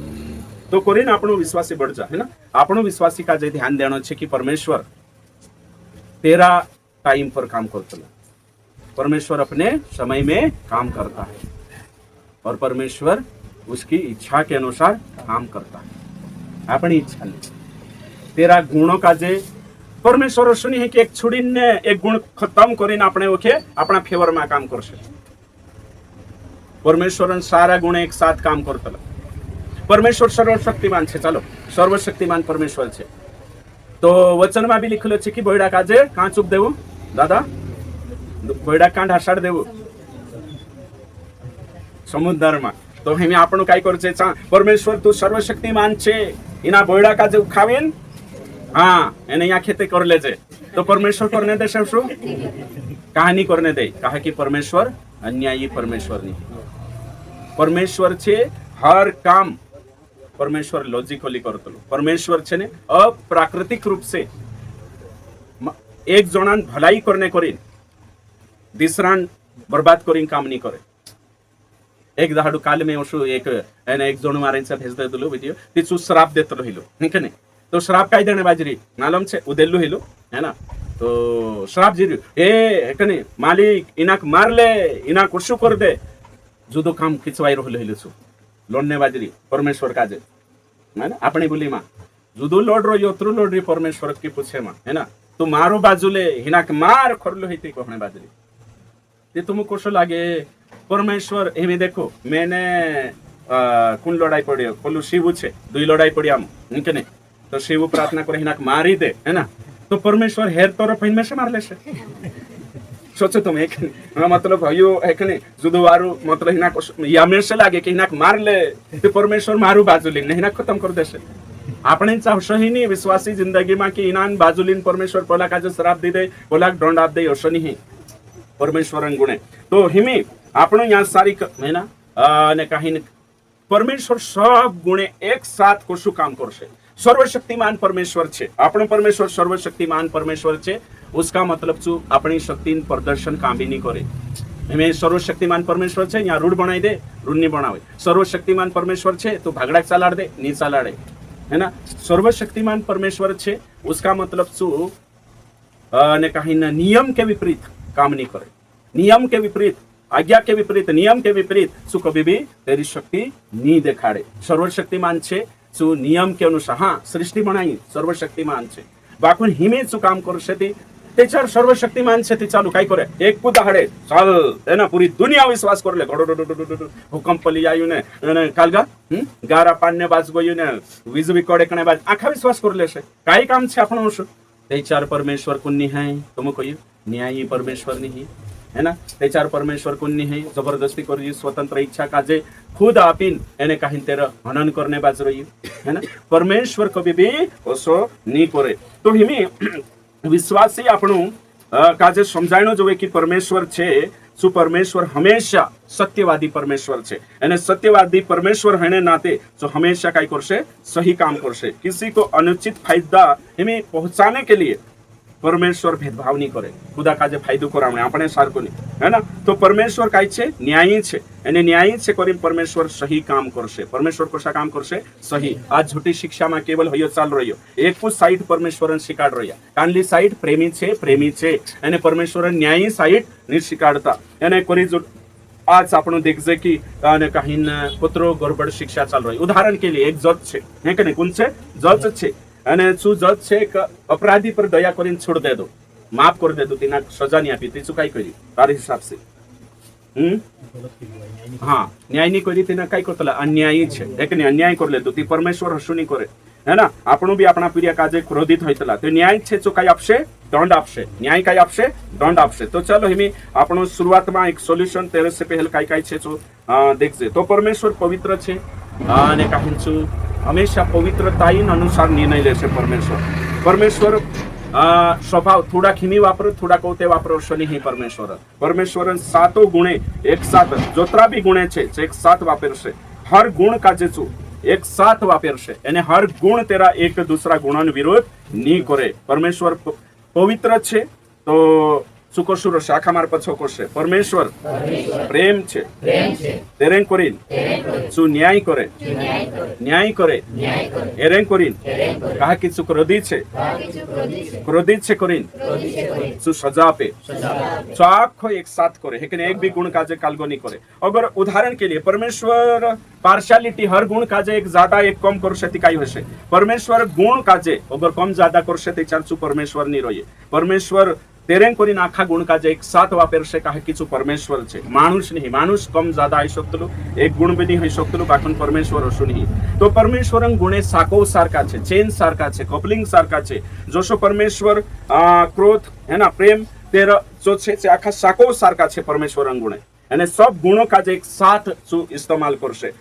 तो કરીને આપણો વિશ્વાસી बढ़ जा है ना આપણો વિશ્વાસી का जे ध्यान देणो छे कि परमेश्वर तेरा टाइम पर काम करता है परमेश्वर अपने समय में काम करता है और परमेश्वर उसकी इच्छा के अनुसार काम करता है अपनी इच्छा नहीं तेरा गुणों का जे परमेश्वर सुनी है कि एक छुड़ी ने एक गुण खत्म કરીને આપણે ઓકે આપણા ફેવર માં કામ કરશે परमेश्वर सारा गुण एक साथ काम करता परमेश्वर सर्वशक्तिमान છે ચાલો सर्वशक्तिमान परमेश्वर છે तो वचन में भी लिखलो છે कि बोयडा काजे कां चूप देवो दादा बोयडा कां ढासाड देवो समुद्र में तो हम આપણું काय करছে परमेश्वर तू सर्वशक्तिमान છે इना बोयडा काजे उखावीन हाँ એને यहाँ खेते कर लेजे तो परमेश्वर करने दे शू कहानी करने दे कहा कि परमेश्वर अन्यायी परमेश्वर नहीं परमेश्वर छे हर काम परमेश्वर लॉजिकली करतो परमेश्वर छे ने अप्राकृतिक रूप से एक जणान भलाई करने करीन दुसरान बर्बाद करीन काम नहीं करे एक दाडू काल में ओशो एक जण मारेचा भेज देलो विडियो तिचू श्राप देत रहिलो ठीक ने तो श्राप काय देणे बाजरी मालूम छे उदेल्लू हिलो है ना तो श्राप जीरु ए कने मालिक इनाक मार ले इना कुशु कर दे जुदो काम किचवाई रहलो हिलो छु लोडने बाजरी परमेश्वर काजे है ना अपनी बोली मां जुदो लोड रो योत्रु लोड री परमेश्वर की पूछे मां है ना तू मारो बाजूले हिनाक मार करलो हिते कोहणे बाजरी ते तुम कोशो लागे परमेश्वर एमे देखो मैंने कुन लड़ाई पड़ियो कोलू शिव छे दुई लड़ाई पड़ी आम निकने तो शिव प्रार्थना करे हिनाक मारी दे है ना तो परमेश्वर हेर तरफ हमेशा मार लेशे सोचो तुम एक मतलब भयो एकने जुदो वारू मतलब हिना हमेशा लागे कि हिनाक मार ले तो परमेश्वर मारू बाजूलीन हिना खत्म कर देशे આપણે ચાહશો ही नहीं विश्वासी जिंदगी में कि इनान बाजूलीन परमेश्वर पोला का जो श्राप दी दे पोला दंड आप दे हशो नहीं परमेश्वर गुणे तो हिमी આપણો यहाँ सारी है ना ने कहीं परमेश्वर सब गुणे एक साथ कोशु काम करशे सर्वशक्तिमान परमेश्वर छे આપણો परमेश्वर सर्वशक्तिमान परमेश्वर छे उसका मतलब छू अपनी शक्ति प्रदर्शन काम भी नहीं करे में सर्वशक्तिमान परमेश्वर छे यहाँ रूढ़ बनाई दे रूढ़ नहीं बनावे सर्वशक्तिमान परमेश्वर छे तो भागड़ा चालाड़ दे नहीं चालाड़े है ना सर्वशक्तिमान परमेश्वर छे उसका मतलब छू ने कहीं ना नियम के विपरीत काम नहीं करे नियम के विपरीत आज्ञा के विपरीत नियम के विपरीत सु कभी भी तेरी शक्ति नहीं दिखाड़े सर्वशक्तिमान छे सु नियम के अनुसार हाँ सृष्टि बनाई सर्वशक्तिमान छे बाकुन हिमे सु काम करशे ते चार सर्वशक्तिमान छे ते चालू काय करे एक पुदाहडे चाल एना पूरी दुनिया विश्वास करले भूकंप पली आयु ने कालगा गारा पाणने बाज गयो ने वीजवी कोडे कणे बाज आखा विश्वास करले छे काय काम छे आपण होश ते चार परमेश्वर कुन्नी है तुम कहियो न्यायी परमेश्वर नहीं है ना ते चार परमेश्वर कुन्नी है जबरदस्ती करी स्वतंत्र इच्छा काजे खुद आपीन एने कहीं तेरा हनन करने बाज रही है ना परमेश्वर कभी भी ओसो नहीं करे तो हिमी विश्वासी આપણું કાજે સમજાણો જોઈએ कि परमेश्वर छे सु परमेश्वर हमेशा सत्यवादी परमेश्वर छे અને सत्यवादी परमेश्वर होने नाते जो हमेशा काय करशे सही काम करशे किसी को अनुचित फायदा हिमी पहुंचाने के लिए परमेश्वर भेदभाव नहीं करे खुदा काजे फायदो करावे આપણે સારકો नहीं है ना तो परमेश्वर काय छे न्यायी छे અને न्यायी छे કરી परमेश्वर सही काम करशे परमेश्वर कोशा काम करशे सही आज झूठी शिक्षा में केवल हयो चाल रह्यो एक साइड परमेश्वर शिकाड रह्या कानली साइड प्रेमी छे અને परमेश्वर न्यायी साइड नहीं शिकाडता એને કરી जो आज आपण देखजे कि कहीं पुत्रो गड़बड़ शिक्षा चाल रही उदाहरण के लिए एक जज छे है कि नहीं कौन छे जज छे અને શું જજ છે કે अपराधी पर दया કરીને છોડ દે દો માફ કરી દે દો તેના સજા નહીં આપી તે શું કાઈ કરી તારા हिसाब से हाँ न्याय नहीं करी तेना काई करतला अन्यायी छे एक ने अन्याय कर ले तो ती परमेश्वर हशु नहीं करे है ना આપણો भी अपना प्रिय काजे क्रोधित होइतला तो न्याय छे जो काई आपसे दंड आपसे न्याय काय आपसे दंड आपसे तो चलो हिमी આપણો શરૂઆતમાં એક સોલ્યુશન તેરે સે પહેલ કાઈ કાઈ છે તો देखजे तो परमेश्वर पवित्र છે અને કાહિંચુ હંમેશા પવિત્રતાઈ અનુસાર નિર્ણય લેશે પરમેશ્વર स्वभाव थोड़ा खिमी वापरो थोड़ा कोते वापरो शनि ही परमेश्वर सातो गुणे एक साथ जोतरा भी गुणे छे एक साथ वापरशे हर गुण काजे छू एक साथ वापरशे एने हर गुण तेरा एक दूसरा गुणन विरोध नी करे परमेश्वर पवित्र छे तो सुकोशुर शाखा मार पछो कोशे परमेश्वर प्रेम छे तेरें कोरिन सु न्याय करे एरें कोरिन कहा कि सु क्रोधित छे कोरिन सु सजा पे सो आखो एक साथ करे लेकिन एक भी गुण काजे कालगो नहीं करे अगर उदाहरण के लिए परमेश्वर पार्शियलिटी हर गुण काजे एक ज्यादा एक कम कर सकती काई हशे परमेश्वर गुण काजे अगर कम ज्यादा कर सकते चालसु परमेश्वर नहीं रहे परमेश्वर तेरें कोरी आखा गुण काजे एक साथ वापरशे कहा कि परमेश्वर छे मानुष नहीं मानुष कम ज्यादा आई शकतलु एक गुण भी नहीं होई शकतलु बाकी परमेश्वर हशु नहीं तो परमेश्वर गुणे साको सारखा छे चेन सारखा छे कपलिंग सारखा छे जोशो परमेश्वर क्रोध है ना प्रेम तेरा जो छे आखा साको सारखा छे परमेश्वर गुणे અને सब गुणों का जो एक साथ जो इस्तेमाल करशे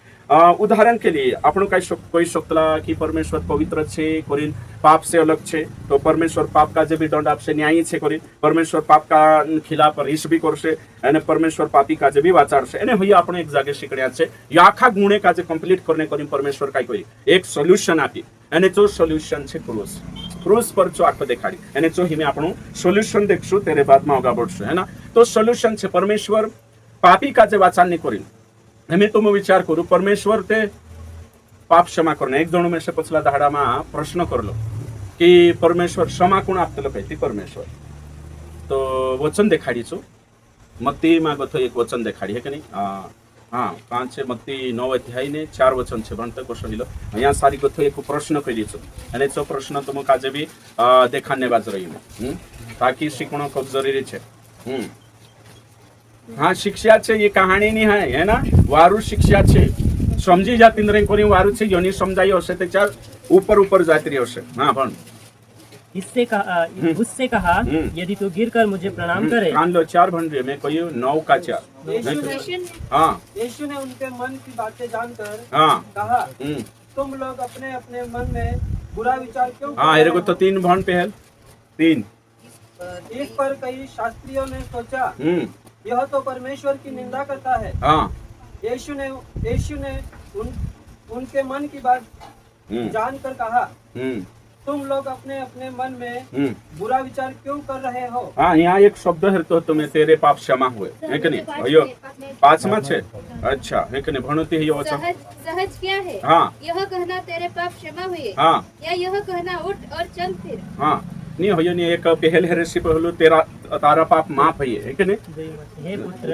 उदाहरण के लिए આપણો कोई शकतला कि परमेश्वर पवित्र छे कोरिन पाप से अलग छे तो परमेश्वर पाप का जो भी दंड आपसे न्यायी छे कोरिन परमेश्वर पाप का खिलाफ रीस भी करशे અને परमेश्वर पापी का जो भी वाचारशे એને હોય આપણે એક જાગે શીખડ્યા છે યા આખા ગુણે का जो कंप्लीट करने कोरिन परमेश्वर काई कोई एक सोल्यूशन आपी અને जो सोल्यूशन छे क्रूस पर जो आखो देखाड़ी અને जो हिमे આપણું सोल्यूशन देखशु तेरे बाद में आगा बढ़शु है ना तो सोल्यूशन छे परमेश्वर पापी का जो वाचार नहीं कोरिन मैं तो विचार करू परमेश्वर ते पाप क्षमा करने एक जण में से पछला दाड़ा में प्रश्न करलो कि परमेश्वर क्षमा कोण आपतलो कहती परमेश्वर तो वचन देखाड़ी छू मत्ती में गथो एक वचन देखाड़ी है कि नहीं हाँ 5 मत्ती 9 अध्याय ने 4 वचन छे भणते कोशलिलो अहींया सारी गथो एक प्रश्न करी छू अने जो प्रश्न तुम काजे भी देखाने बाज रही ताकि शिकणो खूब जरूरी छे हाँ शिक्षा छे ये कहानी नहीं है ना वारू शिक्षा छे समझी जाती नहीं कोनी वारू छे योनी समझाई हशे ते चार ऊपर जाती रही हशे हाँ पण उससे कहा यदि तू गिरकर मुझे प्रणाम करे कान लो 4 बन रहे मैं कोई 9 का 4 हाँ यीशु ने उनके मन की बातें जानकर हाँ कहा तुम लोग अपने अपने मन में बुरा विचार क्यों हाँ एरे को तो 3 भण पे है 3 इस पर कई शास्त्रियों ने सोचा यह तो परमेश्वर की निंदा करता है हाँ यीशु ने उनके मन की बात जानकर कहा तुम लोग अपने अपने मन में बुरा विचार क्यों कर रहे हो हाँ यहाँ एक शब्द है तो तुम्हें तेरे पाप क्षमा हुए है कि नहीं अयो 5वां छे अच्छा है कि नहीं भणोती है यो सहज क्या है हाँ यह कहना तेरे पाप क्षमा हुए हाँ या यह कहना उठ और चल फिर हाँ नहीं हो नहीं एक पहल हेरेसी पहलू तेरा तारा पाप माफ है कि नहीं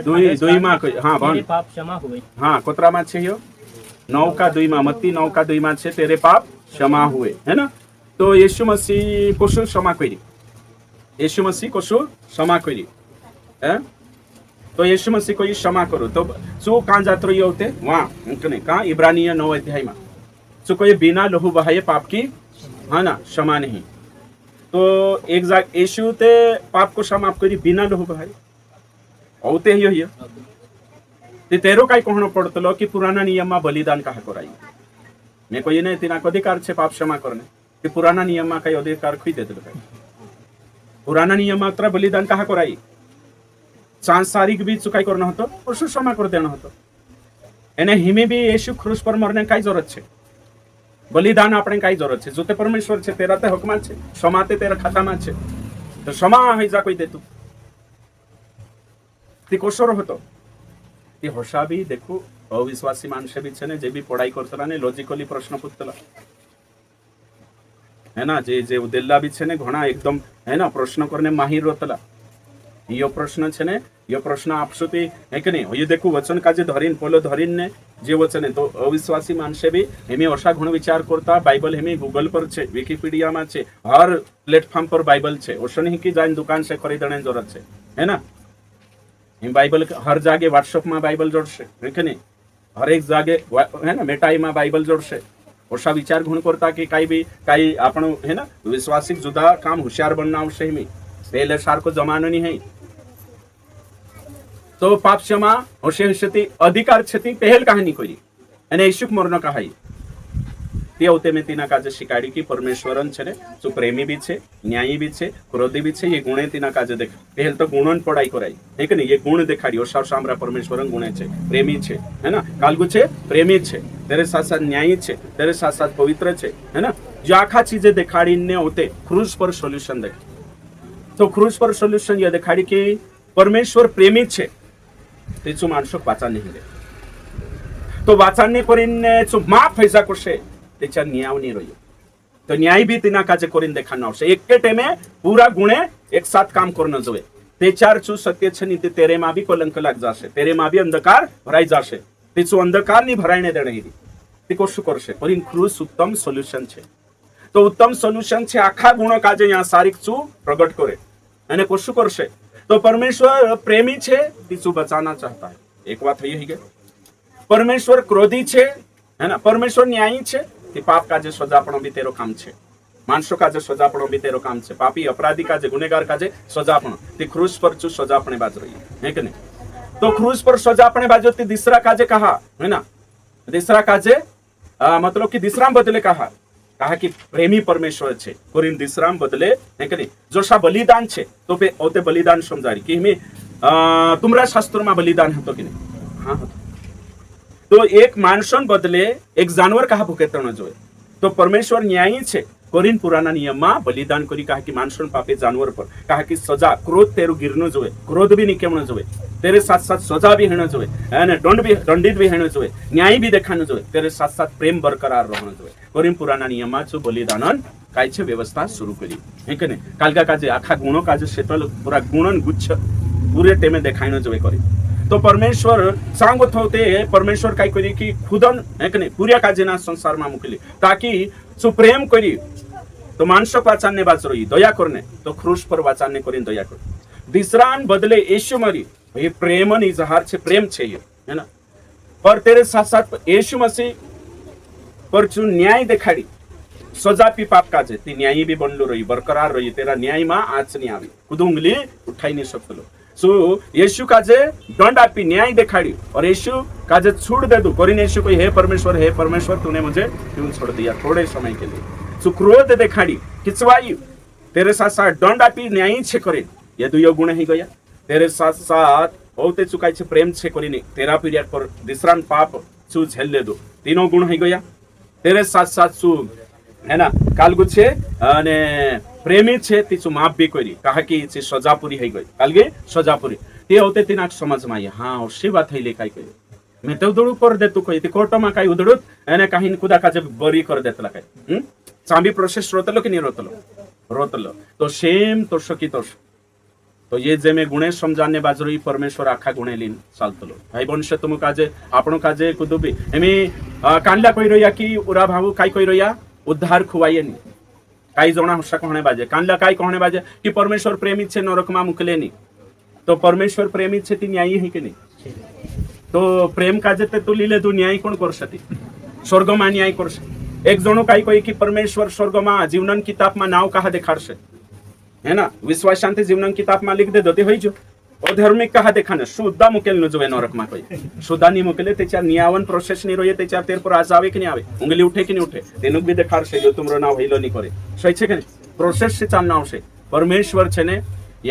दुई मां हाँ भण पाप क्षमा हुए हाँ कोतरा मां छे यो 9 का 2 मां मत्ती 9 का 2 मां छे तेरे पाप क्षमा हुए है ना तो यीशु मसीह कोशु क्षमा करी यीशु मसीह कोशु क्षमा करी है तो यीशु मसीह को क्षमा करो तो शू कहाँ जात रही होते वहाँ कहाँ इब्रानी 9 अध्याय में शू कोई बिना लहू बहाये पाप की हाँ ना क्षमा नहीं तो एक जाग यीशु ते पाप को क्षमा करी बिना लहू बहाये होते ही ते तेरो काय कहणो पड़तलो कि पुराना नियम में बलिदान कहा कराई मैं कोई नहीं तेना अधिकार छे पाप क्षमा करने कि पुराना नियम में कई अधिकार खुई देते पुराना नियम में उतरा बलिदान कहा कराई सांसारिक भी चुकाई करना होतो पशु क्षमा कर देना होतो एने हिमे भी यीशु क्रूस पर मरने काई जरूरत छे बलिदान आपणे काई जरूरत छे जो ते परमेश्वर छे तेरा ते हकमा छे क्षमा ते तेरा खाता में छे तो क्षमा हई जा कोई देतु ती कोशोर होतो ती होशा भी देखो अविश्वासी माणसे भी छे ने जे भी पढ़ाई करतला ने लॉजिकली प्रश्न पूछतला है ना जे उदेला भी छे ने घणा एकदम है ना प्रश्न करने माहिर होतला यो प्रश्न छे ने यो प्रश्न आपसुती है कि नहीं ये देखो वचन का जे धरीन पोलो धरीन ने जे वचन है तो अविश्वासी माणसे भी हेमे अशा घणो विचार करता बाइबल हेमे गूगल पर छे विकिपीडिया में छे हर प्लेटफॉर्म पर बाइबल छे ओशो नहीं कि जाइन दुकान से खरीदने जरूरत छे है ना बाइबल हर जागे व्हाट्सएप में बाइबल जोड़शे है कि नहीं हर एक जागे है ना मेटाई में बाइबल जोड़शे ओशा विचार गुण करता कि काई भी काई आपण है ना विश्वासिक जुदा काम होशियार बनना आवश्यक में पहले सार को जमानो नहीं है तो पाप क्षमा होशे हशती अधिकार छती पहल कहानी कोई અને ઈશુક મોરનો કહાઈ તે હોતે મેં તીના કાજે શિકાડી की परमेश्वरन છે ને जो प्रेमी भी છે न्यायी भी છે क्रोधी भी છે ये गुणे तीना काजे देख पहल तो गुणन पढ़ाई कराई है कि नहीं ये गुण दिखाड़ी और सार सामरा परमेश्वरन गुणे છે प्रेमी છે है ना कालगु છે प्रेमी છે तेरे साथ साथ न्यायी છે तेरे साथ साथ पवित्र છે है ना जो आखा चीजें दिखाड़ी ने होते क्रूज पर सोल्यूशन देख तो क्रूज पर सोल्यूशन ये दिखाड़ी कि परमेश्वर प्रेमी છે तेचो माणसो वाचा नहीं दे तो वाचाने करीने जो माफ फैसा करशे तेच्या न्याय नहीं रही तो न्याय भी तीना काजे करीन देखाना आवश्यक एक के टाइमे पूरा गुणे एक साथ काम करना जोए तेचार चू सत्य छे नी ते तेरे मा भी कलंक लाग जाशे तेरे मा भी अंधकार भराई जाशे तेचो अंधकार नी भरायने देणे हीरी ते कशु करशे करीन क्रूस उत्तम सोल्यूशन छे तो उत्तम सोल्यूशन छे आखा गुणो काजे यहाँ सारिक चू प्रगट करे अने कशु करशे तो परमेश्वर प्रेमी छे तीचू बचाना चाहता है एक बात है कि परमेश्वर क्रोधी छे है ना परमेश्वर न्यायी छे कि पाप काजे सजापणो भी तेरो काम छे मानसो काजे सजापणो भी तेरो काम छे पापी अपराधी काजे गुनेगार काजे सजापणो ती क्रूस पर चू सजापणे बाज रही है कि नहीं तो क्रूस पर सजापणे बाजो ती दिसरा काजे कहा है ना दिसरा काजे मतलब कि दिसराम बदले कहा कि प्रेमी परमेश्वर छे कोरिन दिसराम बदले है कि नहीं जोशा बलिदान छे तो पे ओते बलिदान समजारी कि में तुमरा शास्त्र में बलिदान हतो कि नहीं हाँ हतो तो एक मानसन बदले एक जानवर कहा भुकेतनो जोए तो परमेश्वर न्यायी छे कोरिन पुराना नियम में बलिदान करी कहा कि मानसन पापे जानवर पर कहा कि सजा क्रोध तेरु गिरनो जोए क्रोध भी निकेमनो जोए तेरे साथ साथ सजा भी हेनो जोए अने दंडित भी हेनो जोए न्याय भी देखानो जोए तेरे साथ साथ प्रेम बरकरार रहनो जोए कोरिन पुराना नियम में जो बलिदानन काय छे व्यवस्था शुरू करी है कि नहीं कालगा काजे आखा गुणो काजे शीतल पूरा गुणन गुच्छ पूरे टेमे देखाइनो जोए करी तो परमेश्वर सांगो होते परमेश्वर काय करी कि खुदन है कि नहीं पूरा काजेना संसार में मुकली ताकि जो प्रेम करी तो मानसो वाचाने बाज रही दया करने तो क्रूस पर वाचाने करी दया कर दिसरान बदले यीशु मरी ये प्रेमन इजहार छे प्रेम छे ये है ना पर तेरे साथ साथ यीशु मसीह पर जो न्याय दिखाड़ी सजा पी पाप काजे ती न्यायी भी बनलो रही बरकरार रही तेरा न्याय में आँच नहीं आवी खुद उंगली उठाई नहीं सकलो सो यीशु काजे दंड आपी न्याय दिखाड़ी और यीशु काजे छोड़ दे दो करीन यीशु को हे परमेश्वर तूने मुझे क्यों छोड़ दिया थोड़े समय के लिए सो क्रोध दिखाड़ी खिंचवाई तेरे साथ साथ दंड आपी न्याय छे करीन ये दुयो गुण ही गया तेरे साथ साथ होते चुकाई छे प्रेम छे करीने तेरा पीरियड पर दिसरान पाप चू झेल ले दो तीनों गुण ही गया तेरे साथ साथ चू है ना कालगु छे अने प्रेमी छे तीचू माफ भी करी कहा कि ची सजापुरी है गई कालगे सजापुरी ते होते तीना समझ में आई हाँ ओशी बात है ले काय कई मैं तो उदड़ू कर दे तू कई ते कोर्ट में काय उदड़ू एने काहीन कुदा काजे बरी कर देतला काय चांबी प्रोसेस रोतलो कि नहीं रोतलो तो सेम तोषो की तोष तो ये जे में गुणे समझाने बाजरो परमेश्वर आखा गुणे लीन चालतलो भाई बनिष्ठ तुम काजे आपणो काजे कुदुबी एमी कांडला कोई रोया कि उरा भाऊ काय कोई रोया उद्धार खुवाइए नहीं काई जोना हर्षा कहने बाजे कांडला काय कहने बाजे कि परमेश्वर प्रेमी छे नरक में मुकले नहीं तो परमेश्वर प्रेमी छे ती न्यायी है कि नहीं तो प्रेम काजे ते तू लीले तू न्याय कोण करशती स्वर्ग में न्याय करशे एक जणो काय कोई कि परमेश्वर स्वर्ग में जीवनन किताब में नाव कहा देखाड़शे है ना विश्वास शांति जीवनन किताब में लिख दे दोते होई जो अधार्मिक कहा देखाने शुद्धा मुकेल न जोवे नरक में कोई शुद्धा नहीं मुकेले तेच्या नियावन प्रोसेस नहीं रोये तेच्या तेर पर आज आवे कि नहीं आवे उंगली उठे कि नहीं उठे तेनुक भी देखाड़शे जो तुमरो नाव हईलो नहीं करे सही छे कि नहीं प्रोसेस से चालना आवशे परमेश्वर छे ने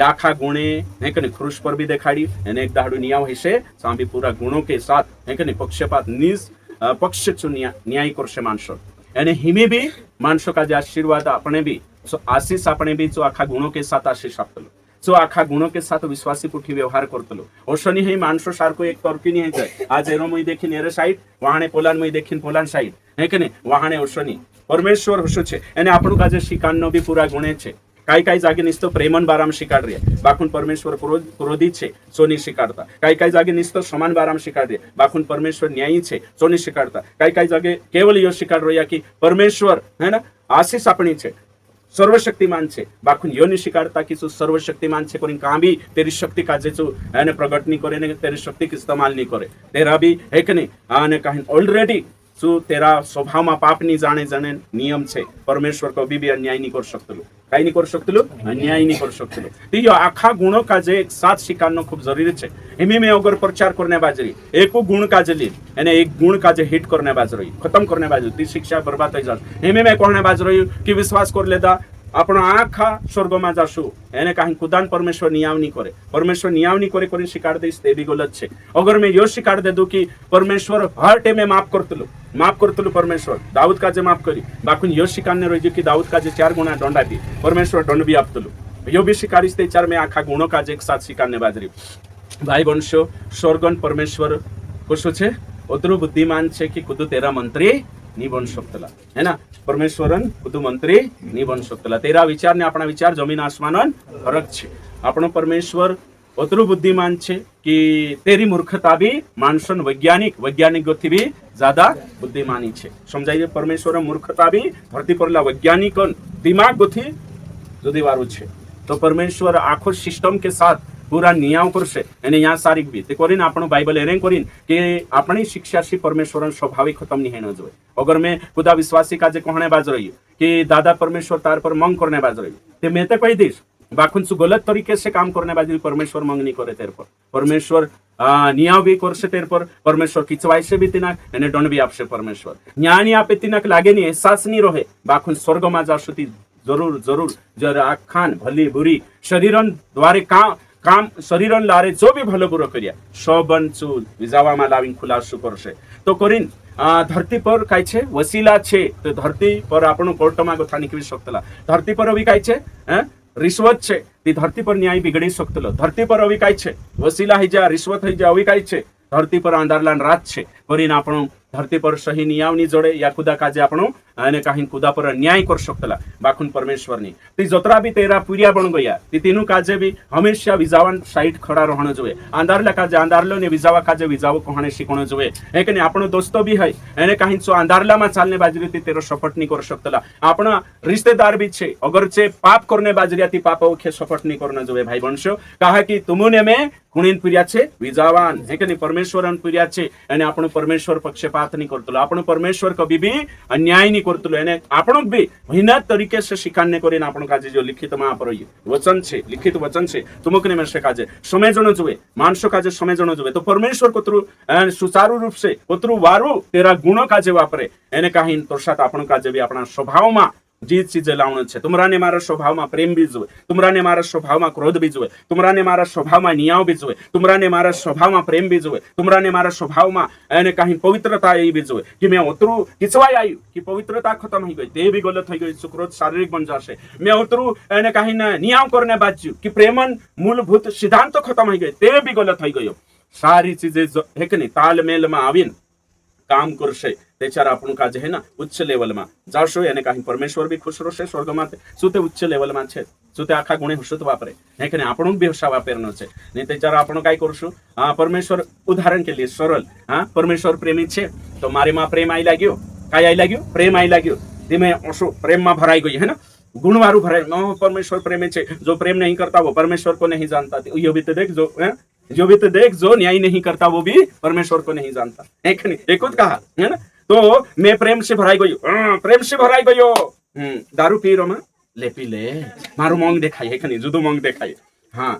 आखा गुणे है कि नहीं क्रूस पर भी देखाड़ी एने एक दाड़ू नियाव हशे सांभी पूरा गुणों के साथ है कि नहीं पक्षपात निज पक्ष चु न्याय करशे मानसो एने हिमे भी मानसो का जे आशीर्वाद अपने भी आशीष अपने भी जो आखा गुणों के साथ आशीष आपतलो जो आखा गुणों के साथ विश्वासी पुठी व्यवहार करतलो ओशनी हे मानसो सारको एक तर्की नहीं जाए आज एरो मुई देखिन एरे साइड वहाने पोलान मुई देखिन पोलान साइड है कि नहीं वहाने ओशनी परमेश्वर होशो छे एने आपणो काजे शिकाननो भी पूरा गुणे छे काय काय जागे निस्तो प्रेमन बाराम शिकाड रे बाखुन परमेश्वर क्रोधी छे सोनी शिकाडता काय जागे निस्तो समान बाराम शिकाड रे बाखुन परमेश्वर न्यायी छे सोनी शिकाडता काय जागे केवल यो शिकाड रोया कि परमेश्वर है ना आशीष अपनी छे सर्वशक्तिमान छे बाखुन योनि शिकाडता कि जो सर्वशक्तिमान छे कोनी कहाँ भी तेरी शक्ति काजे जो है प्रगट नहीं करे ने तेरी शक्ति की इस्तेमाल नहीं करे तेरा भी है कि नहीं आने कहीं ऑलरेडी जो तेरा स्वभाव में पाप नहीं जाने नियम छे परमेश्वर कभी भी अन्याय नहीं कर सकते काही नाही करू शकतलो अन्याय नाही करू शकतलो ती आखा गुणों का जे एक साथ स्वीकारना खूप जरूरी છે એમી में अगर प्रचार करने बाजरी एक गुण का जे ली એને એક ગુણ का जे हिट करने बाजरी खत्म करने बाजरी ती शिक्षा बर्बाद થઈ જશે એમી में कहने बाजरी कि विश्वास कर लेदा आपण आखा स्वर्ग में जाशु એને कहीं खुदान परमेश्वर नियाव नहीं करे परमेश्वर नियाव नहीं करे कोई शिकार दे ते भी गलत છે अगर मैं यो शिकार दे दूं कि परमेश्वर हर टाइम माफ करतलु परमेश्वर दाऊद का जे माफ करी बाकुन यो शिकार ने रही कि दाऊद का जे 4 गुणा दंड आपी परमेश्वर दंड भी आपतलु यो भी शिकारिस ते 4 में आखा गुणों का जे एक साथ शिकारने बाजरी भाई वंशो स्वर्गन परमेश्वर कसो छे ओतरु बुद्धिमान छे कि खुद तेरा मंत्री नहीं बन सकतला है ना परमेश्वरन खुद मंत्री नहीं बन सकतला तेरा विचार ने अपना विचार जमीन आसमान फरक छे આપણો પરમેશ્વર એટલું બુદ્ધિમાન છે કે તેરી મૂર્ખતા બી માણસન વૈજ્ઞાનિકોથી બી જ્યાદા બુદ્ધિમાની છે સમજાય પરમેશ્વર મૂર્ખતા બી ધરતી પરલા વૈજ્ઞાનિકો દિમાગથી જુદી વાળું છે તો પરમેશ્વર આખો સિસ્ટમ કે સાથ પૂરા નિયમ કરશે અને यहाँ સારી બી તે કરીને આપણો બાઇબલ એરેંગ કરીને કે આપણી શિક્ષાથી પરમેશ્વરનો સ્વાભાવિક ખતમ નહીં ન જોય अगर मैं खुदा विश्वासी का जे कहने बाज रही कि दादा परमेश्वर तार पर मंग करने बाज रही ते मैं तो कही दीश बाखुन सु गलत तरीके से काम करने बाजी परमेश्वर मंग नहीं करे तेरे पर परमेश्वर न्याय भी करसे तेरे पर परमेश्वर किचवाई से भी तिनाक एने दंड भी आपसे परमेश्वर न्याय नहीं आपे तिनाक लागे नहीं एहसास नहीं रहे बाखुन स्वर्ग में जाशुती जरूर जरूर जर आखान भली बुरी शरीरन द्वारे काम शरीरन लारे जो भी भलो बुरो करिया शोबन चूल विजावा में लाविन खुलासु करशे तो करीन धरती पर काय छे वसीला छे तो धरती पर आपणो कोर्टमा गथा निकली सकतला धरती पर अभी काय छे रिश्वत छे ती धरती पर न्याय बिगड़ी सकतलो धरती पर अभी काय छे वसीला हई जा रिश्वत हई जा अभी काय छे धरती पर अंधारलान रात छे करीने आपणो धरती पर सही नियम नहीं जोड़े या खुदा काजे आपणो अने कहीं खुदा पर न्याय कर सकतला बाखुन परमेश्वर नी ती जोतरा भी तेरा पुरिया बन गया ती तीनों काजे भी हमेशा विजावन साइड खड़ा रहनो जोए अंधारला काजे अंधारलो ने विजावा काजे विजावो कहणे शिकणो जोए एक ने आपणो दोस्तो भी है एने कहीं सो अंधारला में चालने बाजरी ती तेरो सपोर्ट नहीं कर सकतला आपणा रिश्तेदार भी छे अगर छे पाप करने बाजरिया ती पापो के सपोर्ट नहीं करना जोए भाई वंशो कहा कि तुमुने में कुणीन पुरिया छे विजावान है कि परमेश्वरन पुरिया छे एने आपणो परमेश्वर पक्षपात नहीं करतलो आपणो परमेश्वर कभी भी अन्याय नहीं करतलो एने आपणो भी मेहनत तरीके से शिकारने करीने आपणो काजे जो लिखित में पर वचन छे लिखित वचन छे तुमकने में से काजे समझणो जोए मानसो काजे समझणो जोए तो परमेश्वर कोतरु सुचारू रूप से कोतरु वारू तेरा गुणों काजे वापरे एने कहीं तो साथ आपणो काजे भी अपना स्वभाव में जी चीजें लावण छे तुमराने मारा स्वभाव में प्रेम भी जोए तुमराने मारा स्वभाव में क्रोध भी जोए तुमराने मारा स्वभाव में न्याय भी जोए तुमराने मारा स्वभाव में प्रेम भी जोए तुमराने मारा स्वभाव में एने कहीं पवित्रता ये भी जोए कि मैं उतरू किचवाई आयु कि पवित्रता खत्म हो गई ते भी गलत हो गई क्रोध शारीरिक बन जाशे मैं उतरू एने कहीं न्याय करने बाज्यू कि प्रेमन मूलभूत सिद्धांत खत्म हो गए ते भी गलत हो गयो सारी चीजें है कि नहीं तालमेल में आवीन काम करशे त्याच्यार आपण काजे है ना उच्च लेवल में जाशो एने कहीं परमेश्वर भी खुश रहशे स्वर्ग में सुते उच्च लेवल में छे सुते आखा गुणे हुशत वापरे है कि आपण भी हसा वापरनो छे ने त्याच्यार आपण काय करशु परमेश्वर उदाहरण के लिए सरल परमेश्वर प्रेमी छे तो मारे में प्रेम आई लाग्यो काय आई लाग्यो प्रेम आई लाग्यो धीमे ओशो प्रेम में भराई गई है ना गुणवारू भराई परमेश्वर प्रेमी छे जो प्रेम नहीं करता वो परमेश्वर को नहीं जानता ये भी तो देख जो भी तो देख जो न्याय नहीं करता वो भी परमेश्वर को नहीं जानता है कि नहीं एक कहा है ना तो मैं प्रेम से भराई गयो दारू पी रो लेपी ले मारू मोंग देखाई है कि नहीं जुदो मोंग देखाई हाँ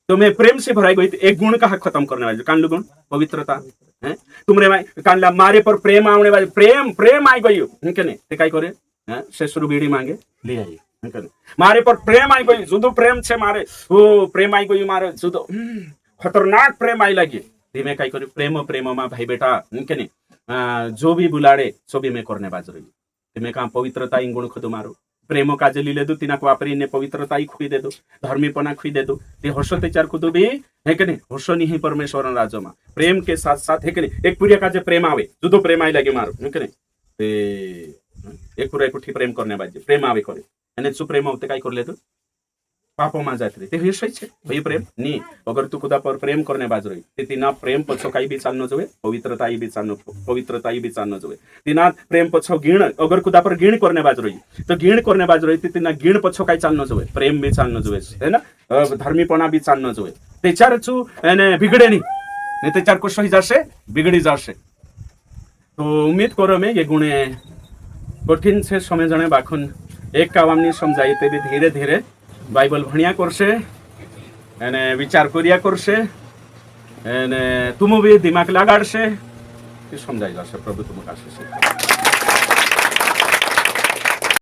तो मैं प्रेम से भराई गई एक गुण कहा खत्म करने वाले कानलू गुण पवित्रता है तुमरे कानला मारे पर प्रेम आने वाले प्रेम आई गयो है कि नहीं ते काय करे से शुरू बीड़ी मांगे ले आई मारे पर प्रेम आई गई जुदो प्रेम छे मारे ओ प्रेम आई गयो मारे जुदो खतरनाक प्रेम आई लगी धीमे काय करे प्रेम में भाई बेटा के नहीं जो भी बुलाड़े सो भी मैं करने बाज रही धीमे कहा पवित्रता इन गुण खुद मारो प्रेम काजे ली ले दो तिना वापरी ने पवित्रता ही खुई दे दो धर्मीपना खुई दे दो ते हर्षो ते चार खुद भी है कि नहीं हर्षो नहीं परमेश्वर राज्य में प्रेम के साथ साथ है कि नहीं एक पूरी काजे प्रेम आवे जुदो प्रेम आई लगे मारो है कि नहीं ते एक पूरा एक प्रेम करने बाजे प्रेम आवे करे एने सु प्रेम होते काय कर ले तो पापो में जाते ते विषय छे भाई प्रेम नी अगर तू खुदा पर प्रेम करने बाज रही ते तिना प्रेम पछो काही भी चालनो जोवे पवित्रता ही भी चालनो जोवे तिना प्रेम पछो गिण अगर खुदा पर गिण करने बाज रही तो गिण करने बाज रही ते तिना गिण पछो काही चालनो जोवे प्रेम भी चालनो जोवे है ना धर्मीपना भी चालनो जोवे तेचार छु एने बिगड़े नहीं तेचार को सही जाशे बिगड़ी जाशे तो उम्मीद करो मैं ये गुणे कठिन से समझणे बाखुन એક કામની સમજાય તે બી ધીરે ધીરે બાઇબલ ભણ્યા કરશે અને વિચાર કર્યા કરશે અને તુમ બી દિમાગ લગાડશે એ સમજાઈ જશે. પ્રભુ તમને આશીષ આપે.